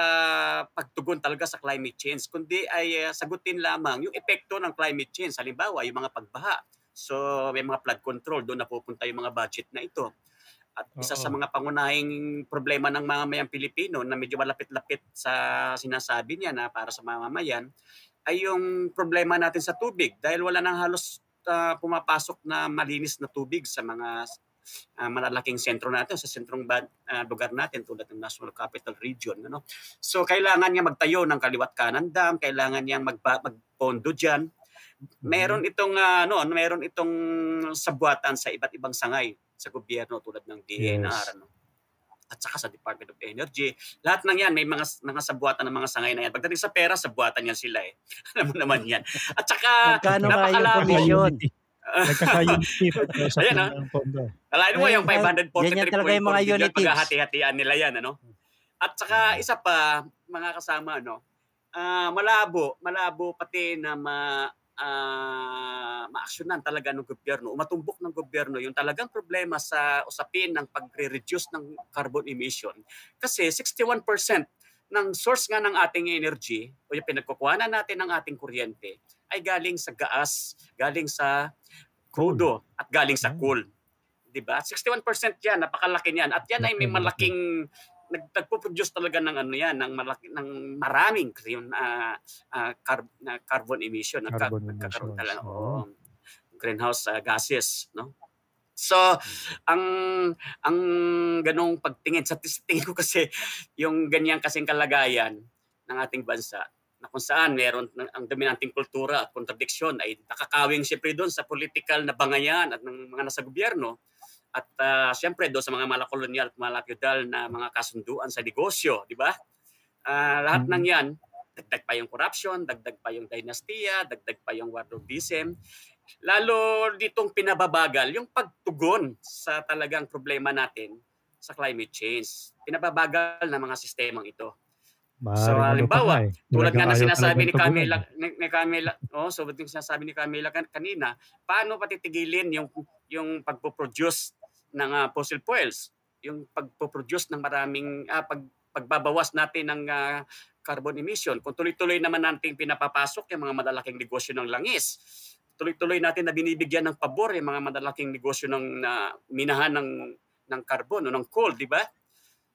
pagtugon talaga sa climate change, kundi ay sagutin lamang yung epekto ng climate change. Halimbawa, yung mga pagbaha. So may mga flood control, doon napupunta yung mga budget na ito. At isa sa mga pangunahing problema ng mamamayang Pilipino na medyo malapit-lapit sa sinasabi niya na para sa mamamayan ay yung problema natin sa tubig, dahil wala nang halos pumapasok na malinis na tubig sa mga malalaking sentro natin, sa sentrong lugar natin tulad ng National Capital Region. So kailangan niya magtayo ng kaliwat kanan dam, kailangan niya magpondo diyan. Meron itong sabuatan sa iba't ibang sangay sa gobyerno tulad ng DENR at saka sa Department of Energy. Lahat ng yan may mga sabuatan ng mga sangay na yan. Pagdating sa pera, sabuatan yan sila Alam mo naman yan. At saka napakalabo. Nagkaka-unity sa ng pondo. Alain mo yung 543.4 billion, paghahati-hatian nila yan, At saka isa pa, mga kasama, malabo pati na maaksyonan talaga ng gobyerno, matumbok ng gobyerno yung talagang problema sa usapin ng pagre-reduce ng carbon emission. Kasi 61% ng source nga ng ating energy o yung pinagkukuhanan natin ng ating kuryente ay galing sa gas, galing sa crudo at galing sa coal. Diba? 61% yan, napakalaki niyan. At yan ay may malaking nagpo-produce talaga ng ng maraming carbon emission, nagkakaroon talaga greenhouse gases, So ang ganong pagtingin sa tingin ko kasi yung ganyan kasing kalagayan ng ating bansa na kung saan meron ang dominanting kultura at kontradiksyon ay nakakawing siyempre doon sa political na bangayan at ng mga nasa gobyerno. At siyempre doon sa mga malakolonyal at malakyudal na mga kasunduan sa negosyo, di ba? Lahat ng yan, dagdag pa yung corruption, dagdag pa yung dynastiya, dagdag pa yung wardrobeism. Lalo ditong pinababagal yung pagtugon sa talagang problema natin sa climate change. Pinababagal ng mga sistemang ito. So Maaaring ano pa nga halimbawa, eh, tulad nga talagang ng ayaw sinasabi talagang ni tugunan Camila, eh. ni Camila, so yung sinasabi ni Camila kanina, paano patitigilin yung pagpo-produce ng fossil fuels, yung pagpo-produce ng maraming pagbabawas natin ng carbon emission. Kung tuloy-tuloy naman nating pinapapasok yung mga malalaking negosyo ng langis, tuloy-tuloy natin na binibigyan ng pabor yung mga malalaking negosyo ng minahan ng carbon o ng coal, di ba?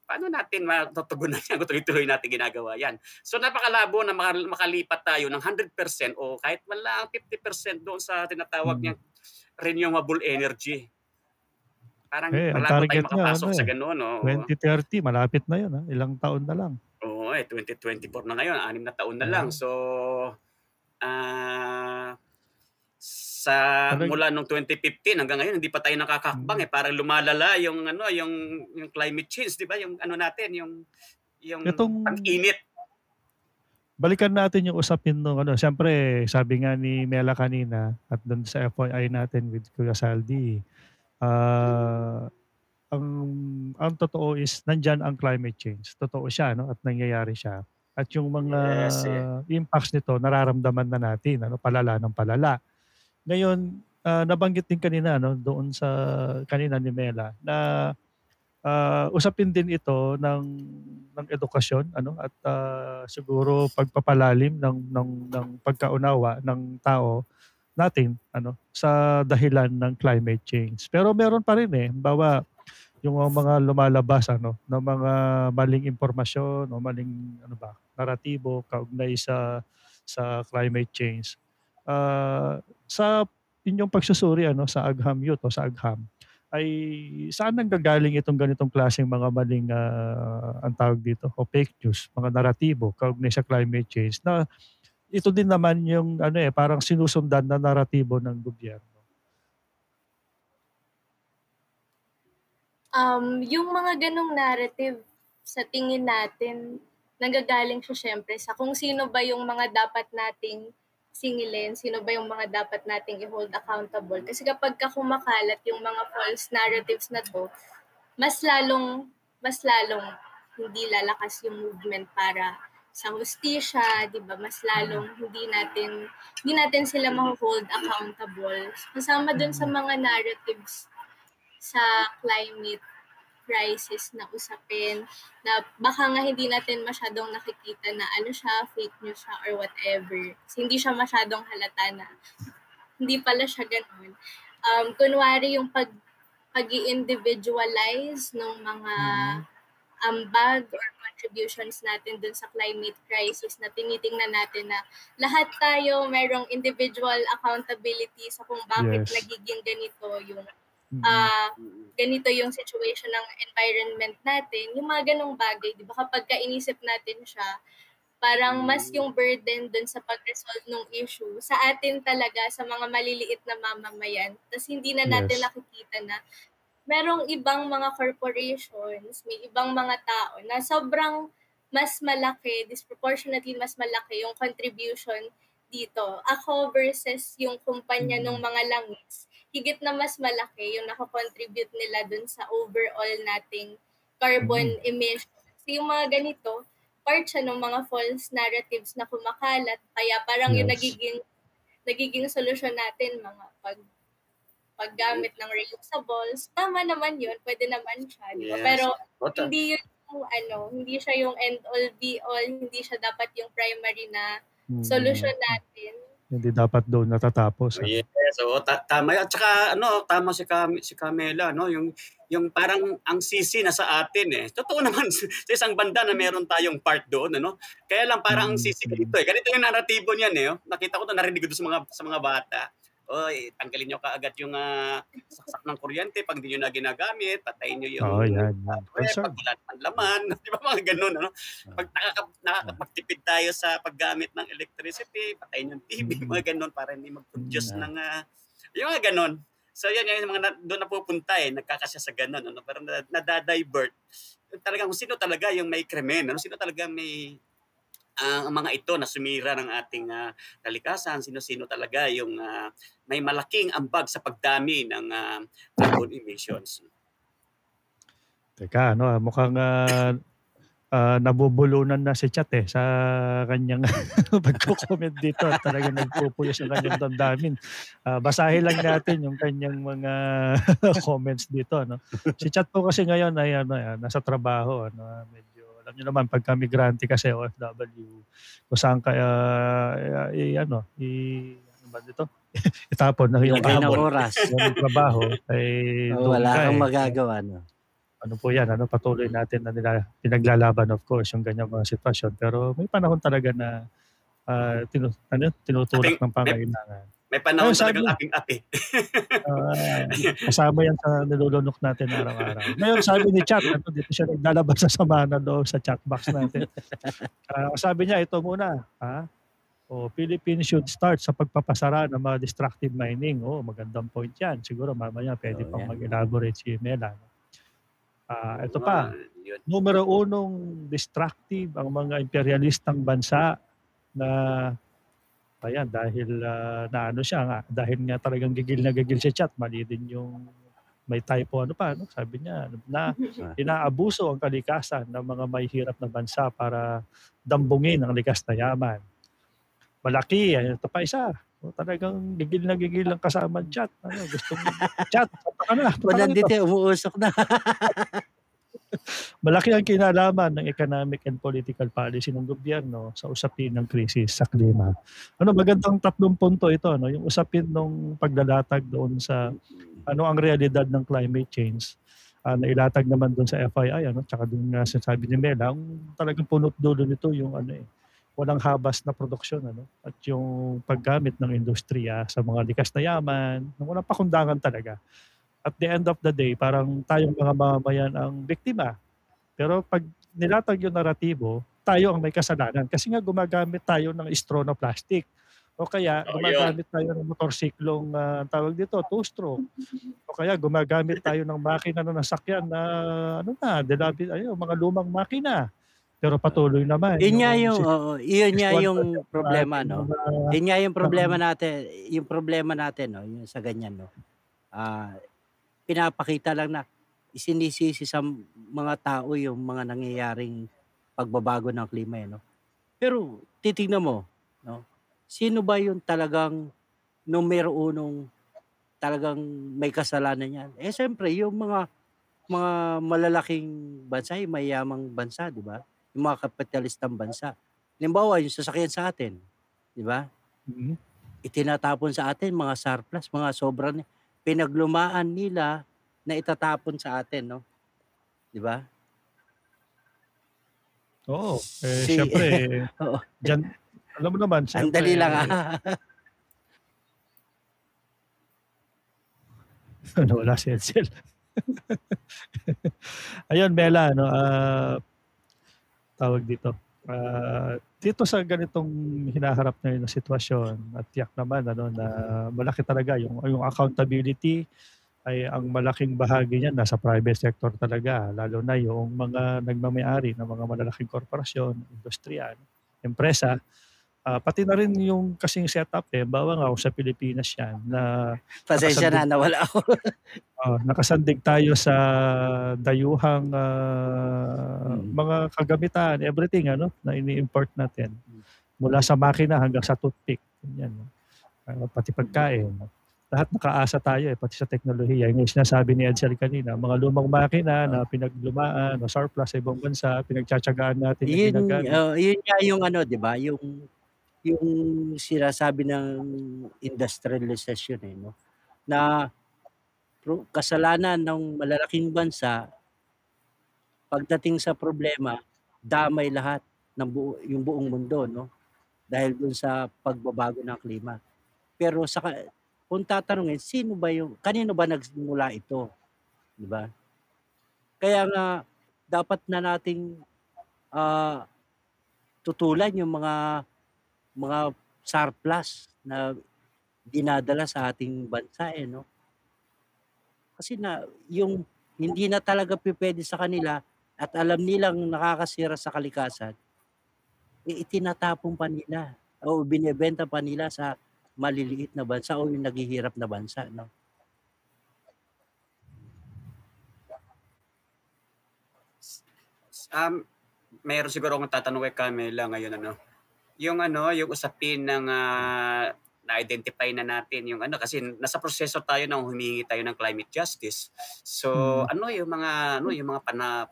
Paano natin matutugunan yan kung tuloy-tuloy natin ginagawa yan? So napakalabo na makalipat tayo ng 100% o kahit wala 50% doon sa tinatawag niyang renewable energy. Parang Ang malabo target tayong nga makapasok sa gano'n. 2030, malapit na yun ilang taon na lang. Oo, 2024 na ngayon, 6 na taon na lang. So, mula nung 2015 hanggang ngayon hindi pa tayo nakakakbang parang lumalala yung climate change, 'di ba? Yung natin, yung pag-init. Balikan natin yung usapin nung siyempre sabi nga ni Mela kanina at doon sa FYI natin with Kuya Saldi, ang totoo is nandiyan ang climate change. Totoo siya at nangyayari siya. At yung mga impacts nito nararamdaman na natin, palala ng palala. Ngayon, nabanggit din kanina doon sa kanina ni Mela na usapin din ito ng edukasyon at siguro pagpapalalim ng pagkaunawa ng tao natin sa dahilan ng climate change. Pero meron pa rin bawa yung mga lumalabas ng mga maling impormasyon o maling naratibo kaugnay sa climate change. Sa inyong pagsusuri sa Agham Youth o sa Agham, ay saan nanggagaling itong ganitong klaseng mga maling ang tawag dito o fake news, mga naratibo kaugnay sa climate change na ito din naman yung parang sinusundan na naratibo ng gobyerno? Yung mga ganong narrative sa tingin natin nanggagaling siya syempre sa kung sino ba yung mga dapat nating singilin, sino ba yung mga dapat nating i-hold accountable. Kasi kapag kumakalat yung mga false narratives na to, mas lalong hindi lalakas yung movement para sa hustisya, 'di ba? Mas lalong hindi natin sila ma-hold accountable. Kasama dun sa mga narratives sa climate crisis na usapin na baka nga hindi natin masyadong nakikita na fake news siya or whatever. Kasi hindi siya masyadong halata na hindi pala siya ganun. Kunwari yung pag-i-individualize ng mga ambag or contributions natin dun sa climate crisis na tinitingnan natin na lahat tayo merong individual accountability sa kung bakit nagiging ganito yung ganito yung situation ng environment natin, yung mga ganong bagay, di ba? Kapag inisip natin siya, parang mas yung burden dun sa pag-resolve ng issue sa atin talaga, sa mga maliliit na mamamayan. Tapos hindi na natin nakikita na merong ibang mga corporations, may ibang mga tao na sobrang mas malaki, disproportionately mas malaki yung contribution dito. Ako versus yung kumpanya ng mga langis, higit na mas malaki yung nakakontribute nila dun sa overall nating carbon emissions. So yung mga ganito, part siya ng mga false narratives na kumakalat. Kaya parang yung nagiging solusyon natin, mga paggamit ng reusables. Tama naman yun, pwede naman siya. Diba? Pero hindi yun hindi siya yung end all be all, hindi siya dapat yung primary na solution natin. Hindi dapat doon natatapos. Yes, so tama yan. At saka tama si Camela, yung parang ang sisi na sa atin Totoo naman sa isang banda na meron tayong part doon, Kaya lang parang ang sisi dito Ganito yung naratibo niyan Nakita ko narinig ko sa mga bata. Oy, tanggalin nyo kaagad yung saksak ng kuryente pag hindi nyo na ginagamit, patayin nyo yung pag wala naman laman, di ba mga ganun, Pag nakakapagtipid tayo sa paggamit ng electricity, patayin yung TV, mga ganun para hindi mag-produce ng, yung mga ganun. So yan yung mga doon napupunta nagkakasya sa ganun, pero nadadivert. Talagang kung sino talaga yung may krimen, sino talaga may ang mga ito na sumira ng ating kalikasan, sino-sino talaga yung may malaking ambag sa pagdami ng carbon emissions. Teka, mukhang nabubulunan na si Chat sa kanyang pagko-comment dito. Talagang nagpupuyos ang kanyang damdamin. Basahin lang natin yung kanyang mga comments dito. No? Si Chat po kasi ngayon ay nasa trabaho. Medyo, alam niyo naman, pagka migrante kasi OFW, kung saan kaya, ano ba dito? Itapon na yung Ilagay ng habol. oras. Yung trabaho ay doon Wala ka kang magagawa. No? Ano po yan, patuloy natin na pinaglalaban of course yung ganyan mga sitwasyon. Pero may panahon talaga na tinutulak ng pangailangan. May panahon Ayun, talagang aping-api. Kasama yan sa nilulunok natin araw-araw. Ngayon sabi ni Chat, dito siya naglalabas sa samana doon sa chat box natin. Sabi niya, ito muna, Philippines should start sa pagpapasara ng mga destructive mining. Magandang point yan. Siguro mamaya pwede pang mag-elaborate si Mela. Ito pa, numero unong destructive ang mga imperialistang bansa na dahil naano siya nga, dahil nga talagang gigil na gigil si Chat, mali din yung may typo sabi niya na inaabuso ang kalikasan ng mga may hirap na bansa para dambungin ang likas na yaman. Malaki, ito pa isa. Talagang gigil na gigil ang kasama Chat. Gusto mo Chat, Nandito, umuusok na. Malaki ang kinalaman ng economic and political policy ng gobyerno sa usapin ng krisis sa klima. Magandang 3 punto ito, yung usapin ng paglalatag doon sa ang realidad ng climate change. Nailatag naman doon sa FII, tsaka doon nga sinasabi ni Mela, talagang punot dulo nito yung walang habas na produksyon, at yung paggamit ng industriya sa mga likas na yaman, walang pakundangan talaga. At the end of the day, parang tayong mga mamamayan ang biktima. Pero pag nilatag yung naratibo, tayo ang may kasalanan. Kasi nga gumagamit tayo ng straw na plastic. O kaya gumagamit tayo ng motorsiklong tawag dito, two-stroke. O kaya gumagamit tayo ng makina na nasakyan na mga lumang makina. Pero patuloy naman. Yun nga yung problema, no? Yun nga yung problema natin, yung sa ganyan, no? Pinapakita lang na isinisisi sa mga tao yung mga nangyayaring pagbabago ng klima, no? Pero titignan mo, no? Sino ba yung talagang numero unong talagang may kasalanan yan? Siyempre, yung mga malalaking bansa, yung mayamang bansa, di ba? Yung mga kapitalistang bansa. Halimbawa, yung sasakyan sa atin, di ba? Itinatapon sa atin mga surplus, mga sobrang pinaglumaan nila na itatapon sa atin, no? Di ba? Oo. Siyempre, dyan, alam mo naman, siyempre. Andali lang, wala si Edsel. Ayun, Mela, tawag dito. Dito sa ganitong hinaharap na sitwasyon at tiyak naman na malaki talaga yung accountability ay ang malaking bahagi niyan nasa private sector talaga, lalo na yung mga nagmamay-ari ng mga malalaking korporasyon, industriya, empresa, pati na rin yung kasing setup bawa nga sa Pilipinas yan na pasensya na nawala ako. Nakasandig tayo sa dayuhang mga kagamitan, everything na ini-import natin. Mula sa makina hanggang sa toothpick. Yan, pati pagkain. Lahat nakaasa tayo pati sa teknolohiya. Yung sinasabi ni Edsel kanina, mga lumang makina na pinaglumaan, surplus sa ibang bansa, pinagtsatsagaan natin yung ginagamit. Yun nga yung di ba? Yung sinasabi ng industrialization no? Na kasalanan ng malalaking bansa pagdating sa problema, damay lahat ng yung buong mundo, no? Dahil dun sa pagbabago ng klima. Pero kung tatanungin, kanino ba nagsimula ito? Di ba? Kaya nga, dapat na nating tutulan yung mga surplus na dinadala sa ating bansa, no? Kasi yung hindi na talaga pwede sa kanila at alam nilang nakakasira sa kalikasan, itinatapon pa nila o binebenta pa nila sa maliliit na bansa o yung naghihirap na bansa, no? mayroon siguro akong tatanong kay Camila ngayon yung usapin ng na-identify na natin yung kasi nasa proseso tayo na humingi tayo ng climate justice. So yung mga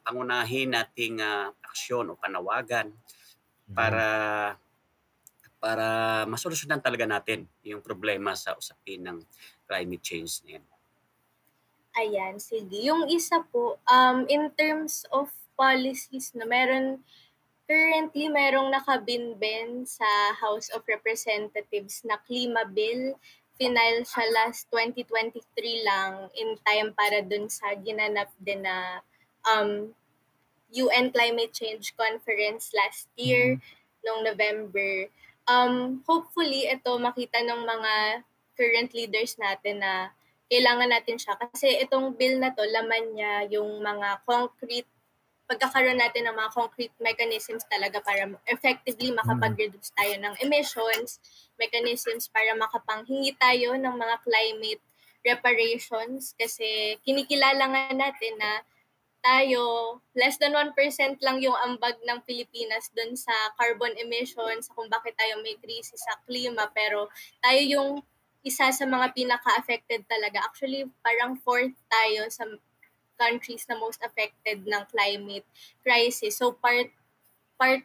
pangunahin nating aksyon o panawagan para masolusyonan talaga natin yung problema sa usapin ng climate change na yan. Ayan, sige. Yung isa po, in terms of policies na currently merong nakabinben sa House of Representatives na Klima Bill. Final siya last 2023 lang in time para dun sa ginanap din na UN Climate Change Conference last year noong November. Hopefully, ito makita ng mga current leaders natin na kailangan natin siya. Kasi itong bill na to, laman niya yung mga pagkakaroon natin ng mga concrete mechanisms talaga para effectively makapag-reduce tayo ng emissions, mechanisms para makapanghingi tayo ng mga climate reparations kasi kinikilala nga natin na tayo, less than 1% lang yung ambag ng Pilipinas dun sa carbon emissions, kung bakit tayo may krisis sa klima, pero tayo yung isa sa mga pinaka-affected talaga. Actually, parang fourth tayo sa countries na most affected ng climate crisis. So part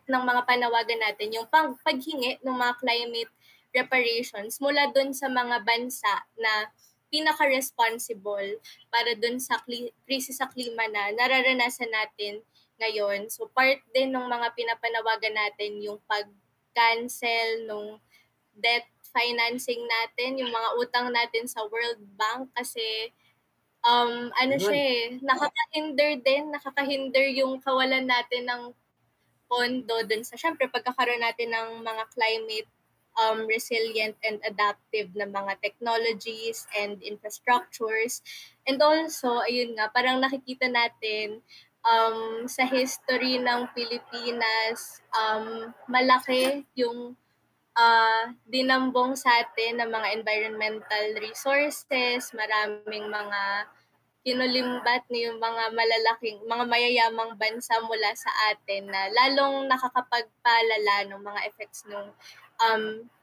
ng mga panawagan natin yung paghingi ng mga climate reparations mula dun sa mga bansa na pinaka-responsible para dun sa krisis sa klima na nararanasan natin ngayon. So part din ng mga pinapanawagan natin yung pag-cancel ng debt financing natin, yung mga utang natin sa World Bank kasi nakakahinder yung kawalan natin ng pondo dun sa, syempre, pagkakaroon natin ng mga climate resilient and adaptive na mga technologies and infrastructures. And also, ayun nga, parang nakikita natin sa history ng Pilipinas, malaki yung dinambong sa atin ng mga environmental resources, maraming mga kinulimbat ni yung mga mga mayayamang bansa mula sa atin na lalong nakakapagpalala ng mga effects ng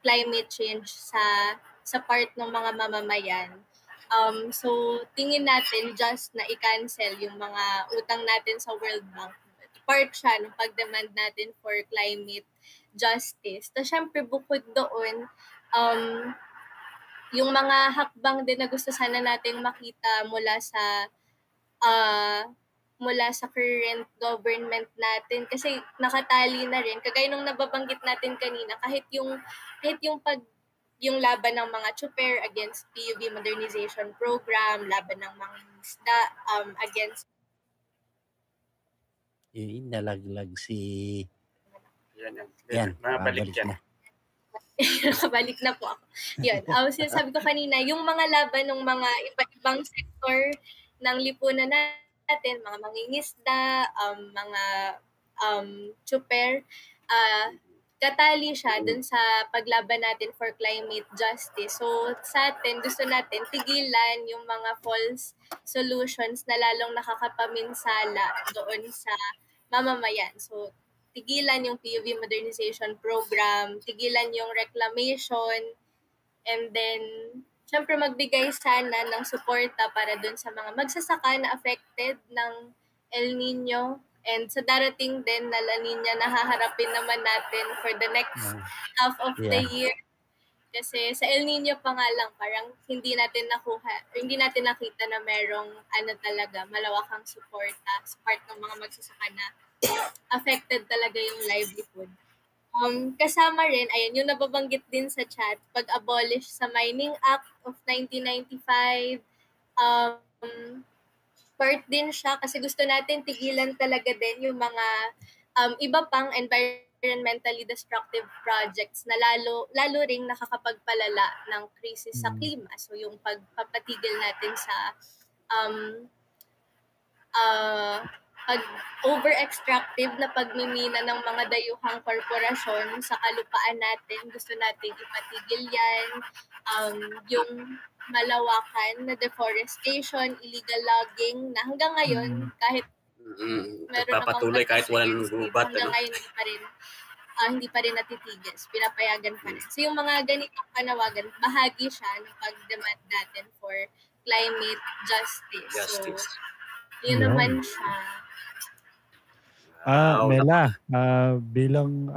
climate change sa part ng mga mamamayan. So, tingin natin just na i-cancel yung mga utang natin sa World Bank. Part siya ng pagdemand natin for climate justice. So, syempre, bukod doon, yung mga hakbang din na gusto sana nating makita mula sa current government natin kasi nakatali na rin kagaya nung nababanggit natin kanina kahit yung laban ng mga chuper against PUV modernization program, laban ng mga isda against nalaglag si Yan, babalik yan. na. Nakabalik na po ako. Yun. Sinasabi ko kanina, yung mga laban ng mga iba't ibang sektor ng lipunan natin, mga mangingisda, mga chuper, katali siya dun sa paglaban natin for climate justice. So, sa atin, gusto natin tigilan yung mga false solutions na lalong nakakapaminsala doon sa mamamayan. So, tigilan yung PUV modernization program, tigilan yung reclamation, and then, syempre magbigay sana ng suporta para dun sa mga magsasaka na affected ng El Nino. And sa darating din na La Nina na haharapin naman natin for the next half of the year. Kasi sa El Nino pa nga lang, parang hindi natin nakita na merong talaga, malawakang suporta sa part ng mga magsasaka na affected talaga yung livelihood. Kasama rin, ayan, yung nababanggit din sa chat, pag-abolish sa Mining Act of 1995, part din siya kasi gusto natin tigilan talaga din yung mga iba pang environmentally destructive projects na lalo ring nakakapagpalala ng krisis sa klima. So yung pagpapatigil natin sa pag-over-extractive na pagmimina ng mga dayuhang korporasyon sa kalupaan natin, gusto nating ipatigil yan. Yung malawakan na deforestation, illegal logging na hanggang ngayon kahit Nagpapatuloy kahit walang gubat. Hanggang ngayon hindi pa rin natitigil. Pinapayagan pa rin. So yung mga ganitong panawagan, bahagi siya ng pag-demand natin for climate justice. So, yun naman siya. Mela,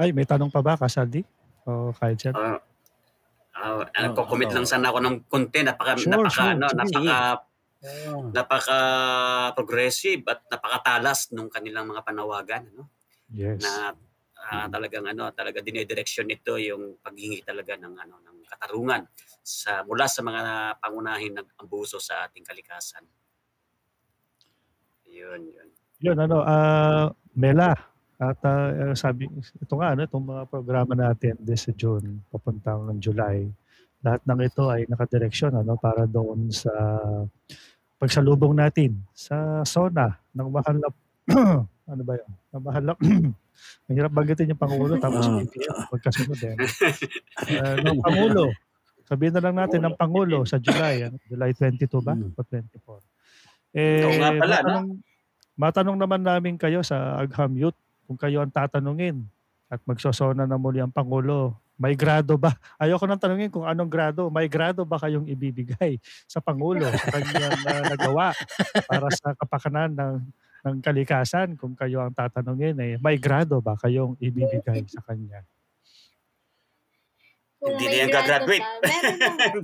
may tanong pa ba, Kasaldi? O kahit siya? Nagko-commit lang sana ako ng konti. Napaka-progressive at napakatalas nung kanilang mga panawagan. Yes. Na talagang dinedireksyon nito yung paghingi talaga ng katarungan mula sa mga pangunahing nag-abuso sa ating kalikasan. Yun. Mela, at sabi ito nga itong mga programa natin this June papuntang July, lahat ng ito ay nakadireksyon para doon sa pagsalubong natin sa SONA ng mahal na ano ba 'yun? Ng mahal na ang hirap banggitin yung Pangulo tapos BBM magkasunod ng Pangulo. Sabihin na lang natin ng Pangulo sa July 22 ba o 24. Matanong naman namin kayo sa Agham Youth kung kayo ang tatanungin at magsosona na muli ang Pangulo. May grado ba? Ayoko nang tanungin kung anong grado. May grado ba kayong ibibigay sa Pangulo sa kanyang nagawa para sa kapakanan ng kalikasan? Kung kayo ang tatanungin, may grado ba kayong ibibigay sa kanya? Kung Hindi may na yan grado gagraduate. pa, meron naman.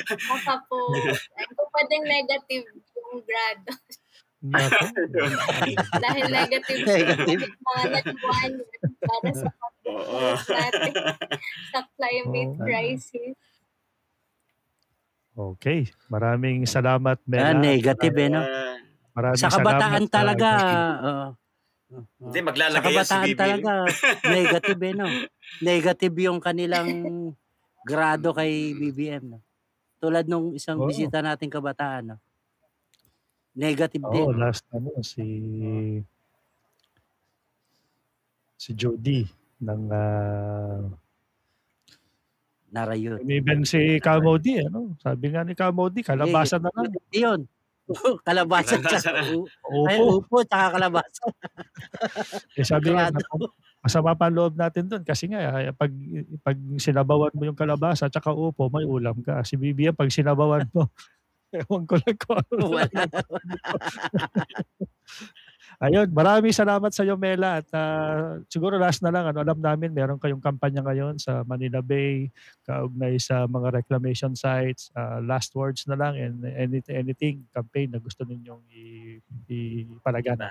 Baka po, kung pwedeng negative yung grado. Nako. Dahil negative yung mga nagbuwan para sa pagpupulit natin sa climate crisis. Okay. Maraming salamat, Mela. Negative no? Maraming sa kabataan salamat, talaga. Hindi, Sa maglalagay yan si kabataan BBM. talaga, negative no? Negative yung kanilang grado kay BBM. No? Tulad nung isang bisita nating kabataan. No? Negative din. Last si Jody ng Narayot. even si Kamodi, sabi nga ni Kamodi, kalabasan na lang. Yun. Kalabasan upo tsaka kalabasan. Sabi nga, masama pa ang loob natin doon kasi nga pag sinabawan mo yung kalabasa tsaka upo, may ulam ka. Si BBM pag sinabawan mo, ewan ko lang kung ano. Ayun, maraming salamat sa iyo, Mela. At siguro last na lang, alam namin meron kayong kampanya ngayon sa Manila Bay, kaugnay sa mga reclamation sites. Last words na lang and anything campaign na gusto ninyong ipalaganap.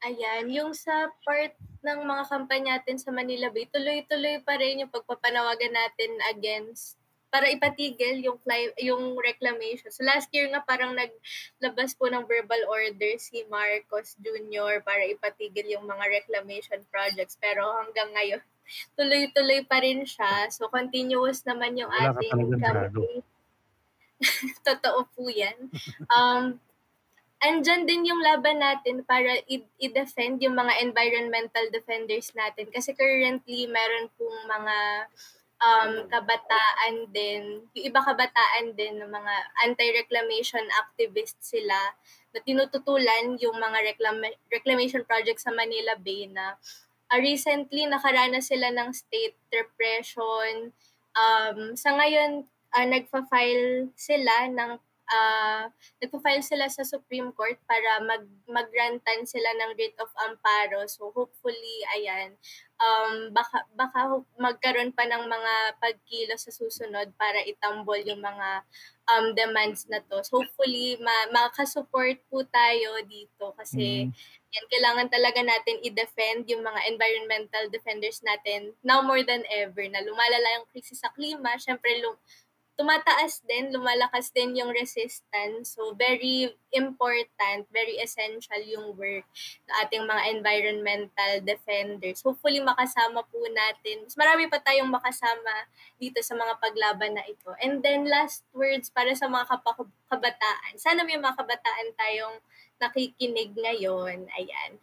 Ayan, yung sa part ng mga kampanya natin sa Manila Bay, tuloy-tuloy pa rin yung pagpapanawagan natin against para ipatigil yung reclamation. So last year nga parang naglabas po ng verbal order si Marcos Jr. para ipatigil yung mga reclamation projects. Pero hanggang ngayon, tuloy-tuloy pa rin siya. So continuous naman yung ating campaign. Totoo po yan. Andyan din yung laban natin para i-defend yung mga environmental defenders natin. Kasi currently, meron pong mga kabataan din, yung iba kabataan din ng mga anti-reclamation activists sila na tinututulan yung mga reclamation projects sa Manila Bay na recently nakaranas sila ng state repression. Sa ngayon, nagpa-file sila sa Supreme Court para magrantan sila ng writ of amparo. So hopefully, baka magkaroon pa ng mga pagkilos sa susunod para itambol yung mga demands na to. So hopefully, makasupport po tayo dito kasi yan, kailangan talaga natin i-defend yung mga environmental defenders natin now more than ever na lumalala yung krisis sa klima. Syempre, tumataas din, lumalakas din yung resistance. So, very important, very essential yung work ng ating mga environmental defenders. Hopefully, makasama po natin. Mas marami pa tayong makasama dito sa mga paglaban na ito. And then, last words para sa mga kabataan. Sana may mga kabataan tayong nakikinig ngayon. Ayan.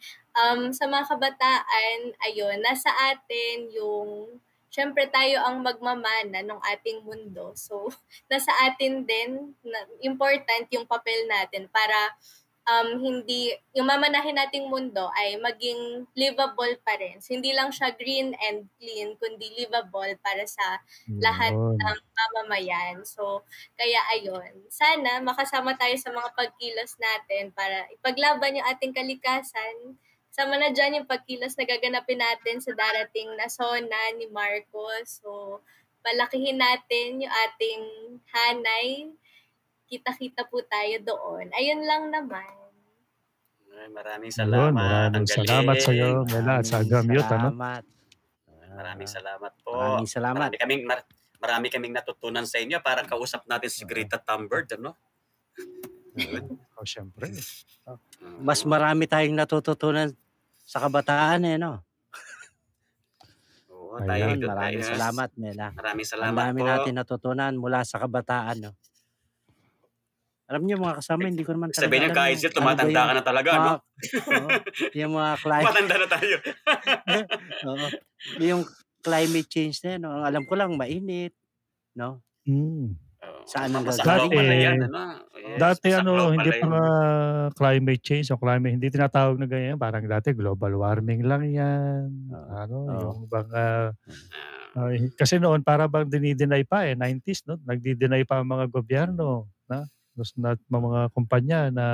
Sa mga kabataan, nasa atin yung syempre tayo ang magmamana ng ating mundo. So, nasa atin din, important yung papel natin para hindi, yung mamanahin nating mundo ay maging livable pa rin. So, hindi lang siya green and clean, kundi livable para sa lahat ng mamamayan. So, kaya ayun, sana makasama tayo sa mga pagkilos natin para ipaglaban yung ating kalikasan. Sama na dyan yung pagkilos na gaganapin natin sa darating na SONA ni Marcos. So, palakihin natin yung ating hanay. Kita-kita po tayo doon. Ayun lang naman. Maraming salamat. Maraming salamat sa iyo, Mela, at sa Gamyot. Maraming salamat po. Maraming salamat. Marami kaming natutunan sa inyo para kausap natin si Greta Thunberg, ano? Siyempre. Mas marami tayong natututunan sa kabataan no? Oo, maraming salamat, Mela. Maraming salamat po. Ang dami po. natin natutunan mula sa kabataan, no? Alam niyo mga kasama, hindi ko naman talaga sabihin niya kahit siya, tumatanda ka na talaga, no? Yung mga climate... Tumatanda na tayo. Yung climate change na yan, no? Ang alam ko lang, mainit, no? Saan ang gagawin? Dati hindi pa nga climate change o climate, hindi tinatawag na ganyan. Parang dati global warming lang yan. Yung bang... kasi noon, para bang dinideny pa 90s, no? Nagdi-deny pa ang mga gobyerno, na? Mga kumpanya na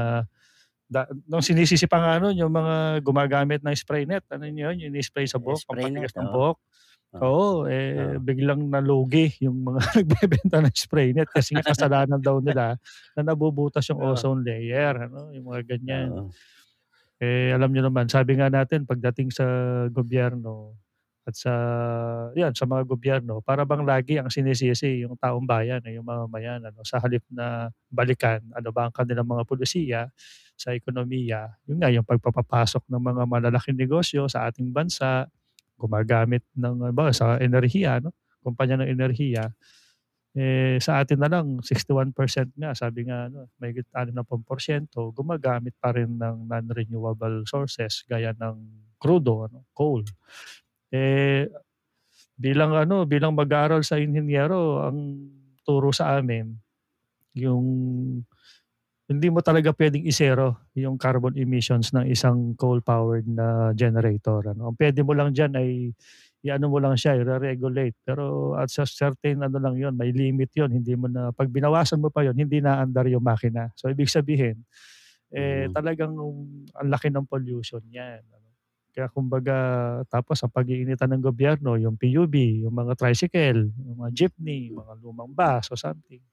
nung sinisisi pa nga yung mga gumagamit ng spray net, yun, yung spray sa buhok, pampatigas ng buhok. Biglang nalugi yung mga nagbebenta ng spray net kasi nga kasalanan daw nila na nabubutas yung ozone layer, yung mga ganyan. Alam nyo naman, sabi nga natin pagdating sa gobyerno at sa mga gobyerno, para bang lagi ang sinisisi yung taong bayan, yung mamamayan, sa halip na balikan ano ba ang kanilang mga polisiya sa ekonomiya. Yun nga, yung pagpapapasok ng mga malalaking negosyo sa ating bansa, gumagamit ng sa enerhiya, kumpanya ng enerhiya. Sa atin na lang 61% nga, sabi nga may 60% gumagamit pa rin ng non-renewable sources gaya ng crudo, coal. Bilang mag-aaral sa inhinyero, ang turo sa amin yung hindi mo talaga pwedeng isero yung carbon emissions ng isang coal-powered na generator. Ang pwede mo lang dyan ay i-ano mo lang siya, i-regulate. Pero at sa certain lang yun, may limit yun. Hindi mo na, pag binawasan mo pa yun, hindi na-andar yung makina. So ibig sabihin, talagang ang laki ng pollution yan. Kaya kumbaga, tapos ang pag-iinitan ng gobyerno, yung PUB, yung mga tricycle, yung mga jeepney, mga lumang bus o something.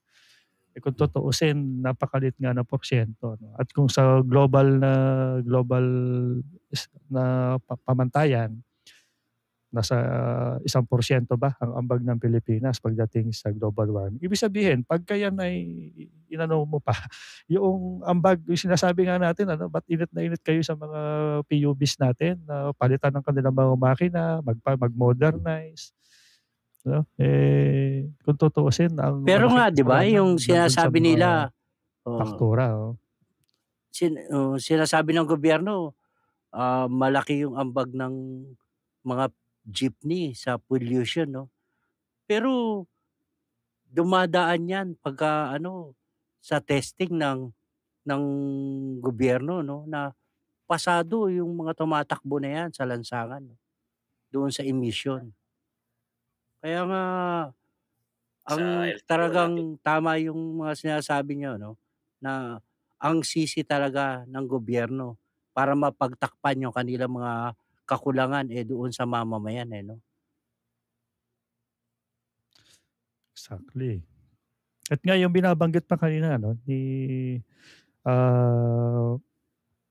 Kung tutuusin, napakalit nga na porsyento. At kung sa global na pamantayan, nasa 1% ba ang ambag ng Pilipinas pagdating sa global warming. Ibig sabihin, pagka yan ay inano mo pa, yung ambag, yung sinasabi nga natin, ba't init na init kayo sa mga PUBs natin, na palitan ng kanilang mga makina, mag-modernize. Kung tutuusin, ang pero nga, di ba, yung sinasabi nila, faktura. Sinasabi ng gobyerno, malaki yung ambag ng mga jeepney sa pollution, no? Pero dumadaan yan pagka sa testing ng gobyerno, no, na pasado yung mga tumatakbo na yan sa lansangan, no? Doon sa emission. Kaya nga ang talagang tama yung mga sinasabi niyo, no, na ang sisi talaga ng gobyerno para mapagtakpan yung kanilang mga kakulangan doon sa mamamayan, no? Exactly. At nga yung binabanggit pa kanina, ni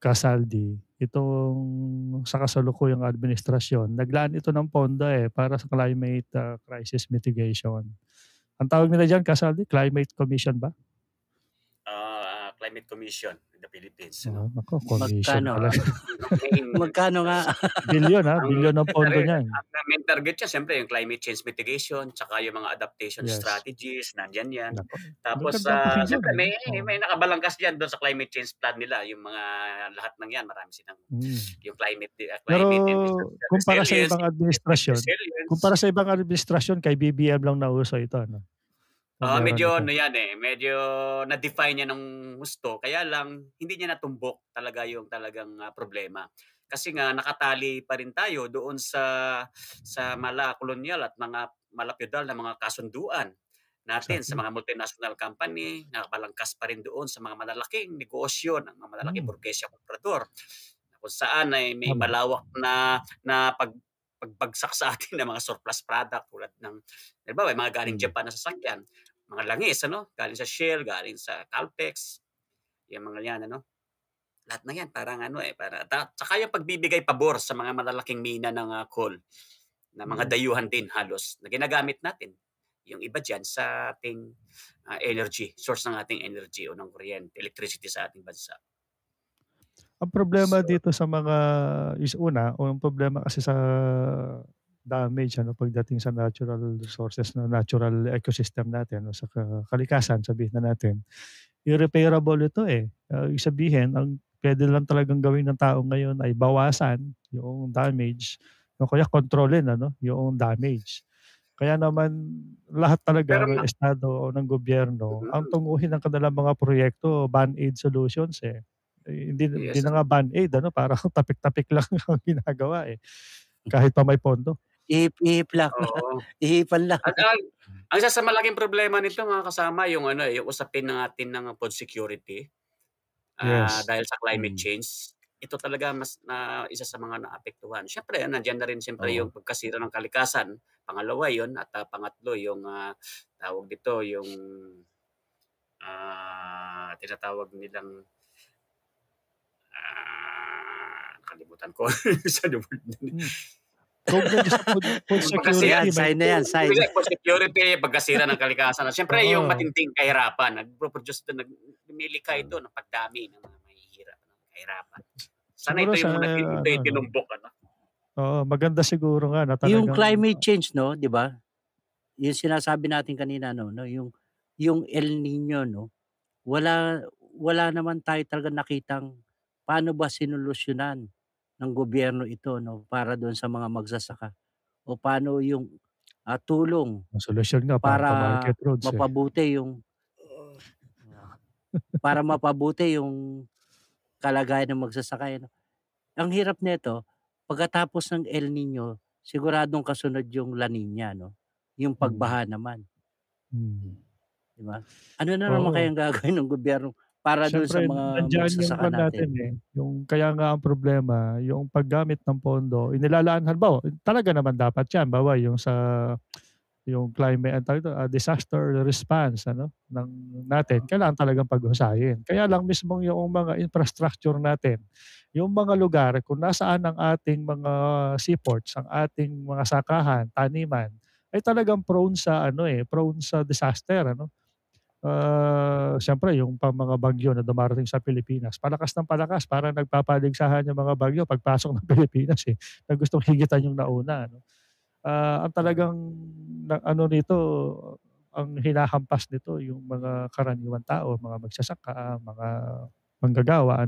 Casaldi, itong sa kasalukuyang administrasyon, naglaan ito ng pondo para sa climate crisis mitigation. Ang tawag nila dyan, Casaldi, Climate Commission ba? Climate Commission in the Philippines. You know? Nako, commission Magkano? talaga. Magkano nga? Bilyon Ang bilyon ng pondo niyan. ang main target niya siyempre yung climate change mitigation tsaka yung mga adaptation Yes. strategies, nandiyan yan. Nako, Tapos magandang pakinggan, siyempre eh, no? may nakabalangkas diyan doon sa climate change plan nila, yung mga lahat ng yan, marami silang yung climate Pero and kumpara sa resilience, ibang administrasyon, kumpara sa ibang administrasyon, kay BBM lang nauso ito, ano? Meron medyo ito. ano yan medyo na-define niya ng gusto, kaya lang hindi niya natumbok talaga yung talagang problema. Kasi nga nakatali pa rin tayo doon sa mala-kolonyal at mga mala-feudal na mga kasunduan natin sa Exactly. mga multinational company, nakabalangkas pa rin doon sa mga malalaking negosyo ng mga malalaking burgesya komprador. Kung saan ay may Tama. malawak na pagbagsak sa atin ng mga surplus product tulad ng, halimbawa, mga galing Japan na sasakyan, mga langis, galing sa Shell, galing sa Caltex, yung mga yan, lahat na yan, parang tsaka yung pagbibigay pabor sa mga malalaking mina ng coal, na mga dayuhan din halos, na ginagamit natin. Yung iba dyan sa ating energy, source ng ating energy o ng kuryente, electricity sa ating bansa. Ang problema dito sa mga ang problema kasi sa damage pagdating sa natural resources na natural ecosystem natin sa kalikasan, sabihin na natin. Irreparable ito eh. Ibig sabihin, ang pwede lang talagang gawin ng tao ngayon ay bawasan yung damage, o kaya kontrolin yung damage. Kaya naman lahat talaga ng estado o ng gobyerno, ang tunguhin ng kanilang mga proyekto, band-aid solutions eh. Hindi na nga band-aid, parang tapik-tapik lang ang ginagawa eh. Kahit pa may pondo. Ihip lang. Oo. Ihipan lang. Ang isa sa malaking problema nito, mga kasama, yung yung usapin ng atin ng food security. Yes. Dahil sa climate change, ito talaga isa sa mga naapektuhan. Siyempre, nandiyan na rin siyempre yung pagkasira ng kalikasan. Pangalawa yun, at pangatlo yung tawag dito, yung tinatawag nilang nakalimutan ko. Food security. Sign na yan. Food security, pagkasira ng kalikasan. Siyempre, yung matinding kahirapan. Nag-produce ito, nagmilika ito ng pagdami ng mga mahihirap, kahirapan. Sana ito yung tinumbok. Oo, maganda siguro nga na talagang yung climate change, di ba? Yung sinasabi natin kanina, yung El Nino, wala naman tayo talaga nakitang paano ba sinolusyonan ng gobyerno ito para doon sa mga magsasaka, o paano yung tulong solusyon nga para market roads mapabuti yung para mapabuti yung kalagayan ng magsasaka. Ang hirap nito, pagkatapos ng El Nino, siguradong kasunod yung La Nina, yung pagbaha naman. Diba? Ano na naman kayang gagawin ng gobyerno para doon sa mga magsasaka natin? Yung kaya nga ang problema, yung paggamit ng pondo, inilalaan halimbawa, talaga naman dapat yan, bawa yung sa yung climate disaster response ng natin, kailangan talagang pag-husayin. Kaya lang mismo yung mga infrastructure natin, yung mga lugar kung nasaan ang ating mga seaports, ang ating mga sakahan, taniman, ay talagang prone sa disaster. Siyempre yung mga bagyo na dumarating sa Pilipinas, palakas ng palakas, parang nagpapaligsahan yung mga bagyo pagpasok ng Pilipinas na gustong higitan yung nauna. Ang talagang nito, ang hinahampas nito yung mga karaniwang tao, mga magsasaka, mga manggagawa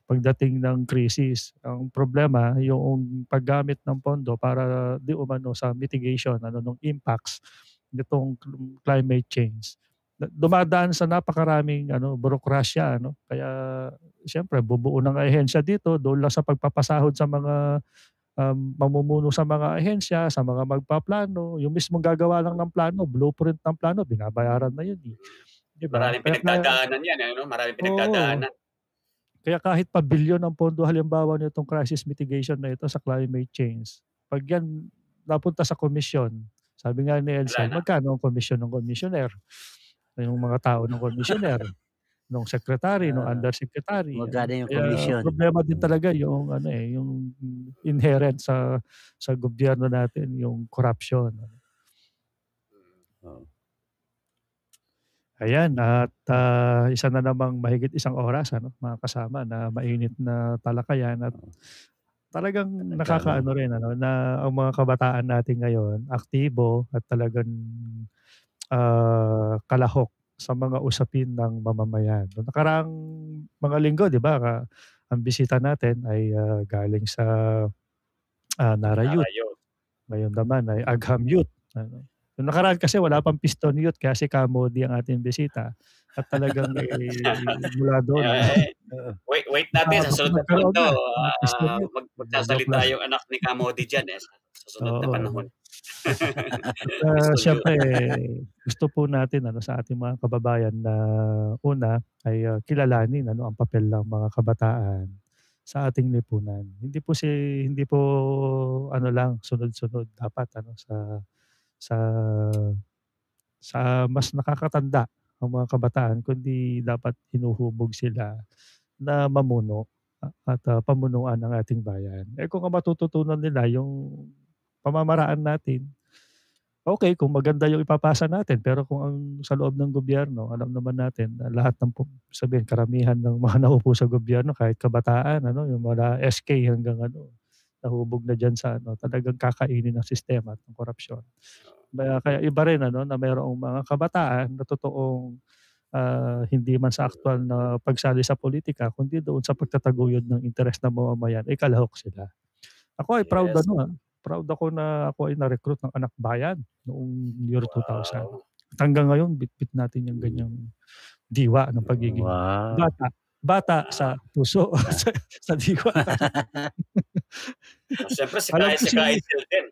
pagdating ng krisis. Ang problema yung paggamit ng pondo para di umano sa mitigation ng impacts nitong climate change. Dumadaan sa napakaraming burokrasya, kaya siyempre bubuo ng ahensya dito doon lang sa pagpapasahod sa mga mamumuno sa mga ahensya, sa mga magpaplano, yung mismong gagawa lang ng plano, blueprint ng plano, binabayaran na yun. Diba? Maraming pinagdadaanan yan, maraming pinagdadaanan. Kaya kahit pa bilyon ang pondo halimbawa nitong crisis mitigation na ito sa climate change, pag yan napunta sa komisyon, sabi nga ni Edsel, magkano ang komisyon ng komisyoner? Yung mga tao ng komisyoner, ng secretary, ng undersecretary. Magkano yung komisyon? Problema din talaga yung yung inherent sa gobyerno natin, yung corruption. Ayan at, isa na namang mahigit isang oras ano, mga kasama na mainit na talakayan at talagang nakakaano rin ano, na ang mga kabataan natin ngayon aktibo at talagang, kalahok sa mga usapin ng mamamayan. Noong nakaraang mga linggo 'di ba, ang bisita natin ay, galing sa, Nara Youth. Narayo. Ngayon naman ay Agham Youth, ano. Noong nakaraan kasi wala pang Piston Youth kaya si Kamodi ang ating bisita at talagang, mula doon ano, Eh, oo, wait natin sa baka susunod na magkaroon punto, na ng Piston Youth. Joke magsasalita lang. yung anak ni Kamodi diyan, sa susunod na Oo, panahon. at, Piston Youth. siyempre gusto po natin ano sa ating mga kababayan na una ay, kilalanin ano ang papel ng mga kabataan sa ating lipunan. Hindi po ano lang sunod-sunod dapat ano sa mas nakakatanda ang mga kabataan kundi dapat hinuhubog sila na mamuno at, pamunuan ang ating bayan. Eh, kung ang matututunan nila yung pamamaraan natin, okay kung maganda yung ipapasa natin pero kung ang sa loob ng gobyerno alam naman natin na lahat ng sabihin karamihan ng mga naupo sa gobyerno kahit kabataan ano, yung mula SK hanggang ano, nahubog na diyan sa ano, talagang kakainin ng sistema at ng korapsyon. Kaya iba rin ano na mayroong mga kabataan na totoong, hindi man sa aktuwal na pagsali sa politika kundi doon sa pagtataguyod ng interes ng mamamayan, ay kalahok sila. Ako ay proud Yes. ano, proud ako na ako ay na-recruit ng Anak Bayan noong year 2000. Wow. At hanggang ngayon bitbit natin yung ganyang diwa ng pagiging Wow. bata sa puso, sa diwa. Siyempre si Alam ko Kaizel din.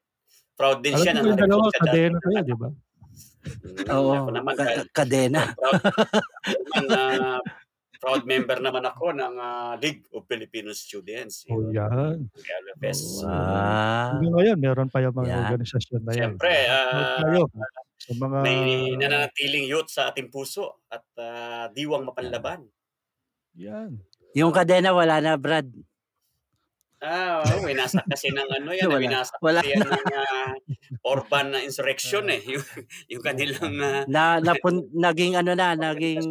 Proud din alam siya ko na kayong dalawa na-recruit siya dati kadena ng kayo, anak. 'di ba? Oo, Ako naman kadena. proud member naman ako ng League of Filipino Students. Oh, Yun, yan. LFS. Oo. Wow. Hanggang ngayon meron pa yung mga Yan. organisasyon na yan. Siyempre, Proud tayo sa mga may nananatiling youth sa ating puso at diwang mapanlaban. yan. Yung kadena wala na, Brad. Winasak kasi ng ano yan, Wala. winasak Wala kasi yan ng Orban na insurrection yung kanilang naging ano na, naging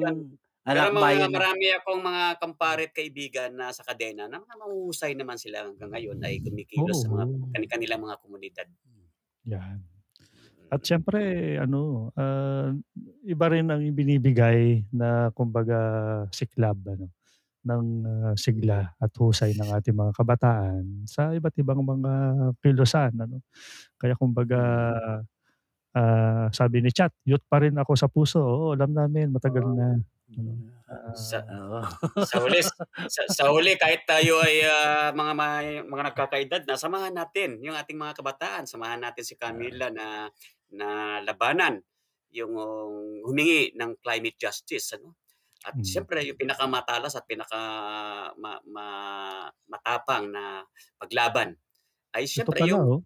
pero Anak Bayan na. marami akong mga kamparet kaibigan na sa kadena na mga mahuhusay naman sila hanggang ngayon ay kumikilos sa mga Oo. kanilang mga komunidad. Yan. At siyempre ano, iba rin ang ibinibigay na kumbaga siklab ano, ng sigla at husay ng ating mga kabataan sa iba't ibang mga kilusan ano. Kaya kumbaga, sabi ni Chat, "Youth pa rin ako sa puso." Oo, alam namin matagal na ano. Sa Oo. sa huli kahit tayo ay mga nagkakaedad na samahan natin yung ating mga kabataan, samahan natin si Camila na labanan yung humingi ng climate justice ano. At siyempre yung pinakamatalas at matapang na paglaban ay Ito siyempre pala yung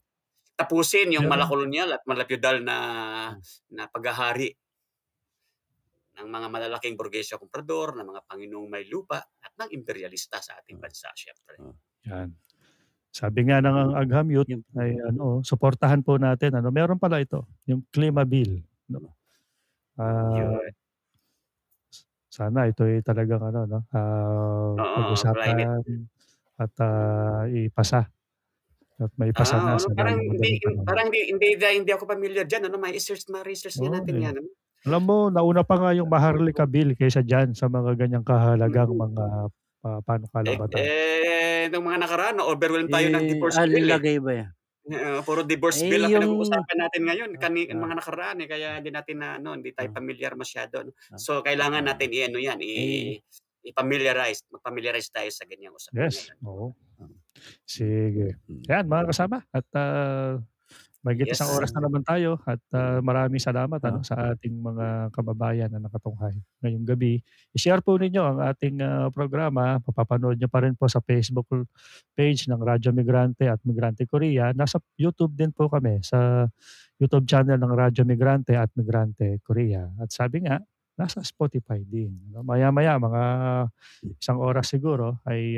tapusin yung Meron. malakolonyal at malapyudal na paghahari ng mga malalaking burgesyo komprador, ng mga Panginoong may lupa at ng imperialista sa ating bansa siyempre. Yan. Sabi nga ng Agham Youth ay ano, suportahan po natin ano, meron pala ito, yung Klima Bill, no. Yun. Sana ito ay talagang ano 'no, pag-usapan at, ipasa at maipasa na sa parang lalong madaling panahon. hindi ako familiar diyan ano, ma-research nga natin yan ano. Alam mo nauna pa nga yung Maharlika Bill kaysa diyan sa mga ganyang kahalagang mga panukalang batas. Nung mga nakaraan na-overwhelm tayo ng divorce bill Lagay ba yan? puro divorce bill ang yung pinag-uusapan natin ngayon mga nakaraan kaya hindi tayo familiar masyado no? So kailangan natin mag-familiarize tayo sa ganyang usapan. Yes, oo. Sige. Yan mga kasama at, mahigit isang oras na naman tayo at, maraming salamat ano sa ating mga kababayan na nakatunghay ngayong gabi. I-share po ninyo ang ating, programa, mapapanood niyo pa rin po sa Facebook page ng Radyo Migrante at Migrante Korea. Nasa YouTube din po kami, sa YouTube channel ng Radyo Migrante at Migrante Korea. At sabi nga, nasa Spotify din. Maya-maya mga isang oras siguro ay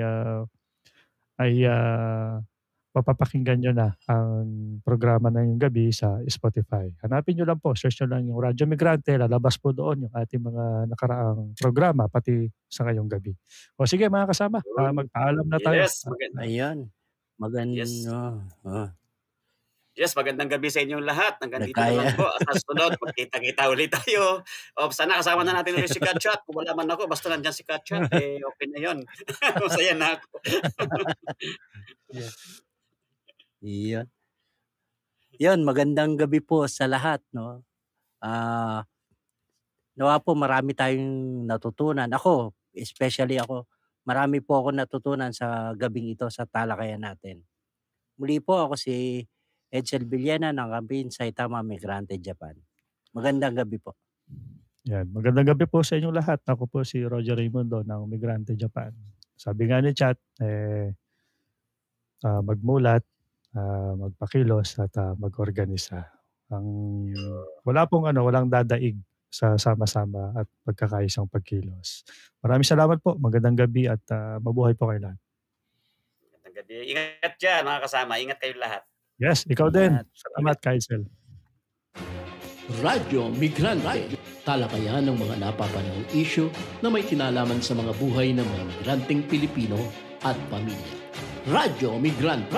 mapapakinggan nyo na ang programa na yung gabi sa Spotify. Hanapin nyo lang po, search nyo lang yung Radyo Migrante, lalabas po doon yung ating mga nakaraang programa, pati sa ngayong gabi. O sige mga kasama, magpaalam na tayo. Yes, Ayun. Yes. Oh. Yes, magandang gabi sa inyong lahat. Hanggang dito Nagkaya. na lang po. At sa sunod, magkita-kita ulit tayo. O, sana kasama na natin ulit si Katchat. Kung wala man ako, basta nandyan si Katchat, okay na yun. Masaya na ako. Iyon. Yun, magandang gabi po sa lahat, no? Nawa po marami tayong natutunan. Ako, especially ako, marami po ako natutunan sa gabing ito sa talakayan natin. Muli po ako si Edsel Villena ng Kapin Saitama Migrante Japan. Magandang gabi po. Yan. Magandang gabi po sa inyong lahat. Ako po si Roger Raimundo ng Migrante Japan. Sabi nga ni Chat, magmulat, magpakilos at mag-organisa. Walang dadaig sa sama-sama at pagkakaisang pagkilos. Maraming salamat po. Magandang gabi at mabuhay po kayo lahat. Magandang gabi. Ingat dyan, mga kasama. Ingat kayo lahat. Yes, ikaw din. Salamat, Kaisel. Radyo Migrante, talakayan ng mga napapanahong isyu na may kinalaman sa mga buhay ng mga migranteng Pilipino at pamilya. Radyo Migrante,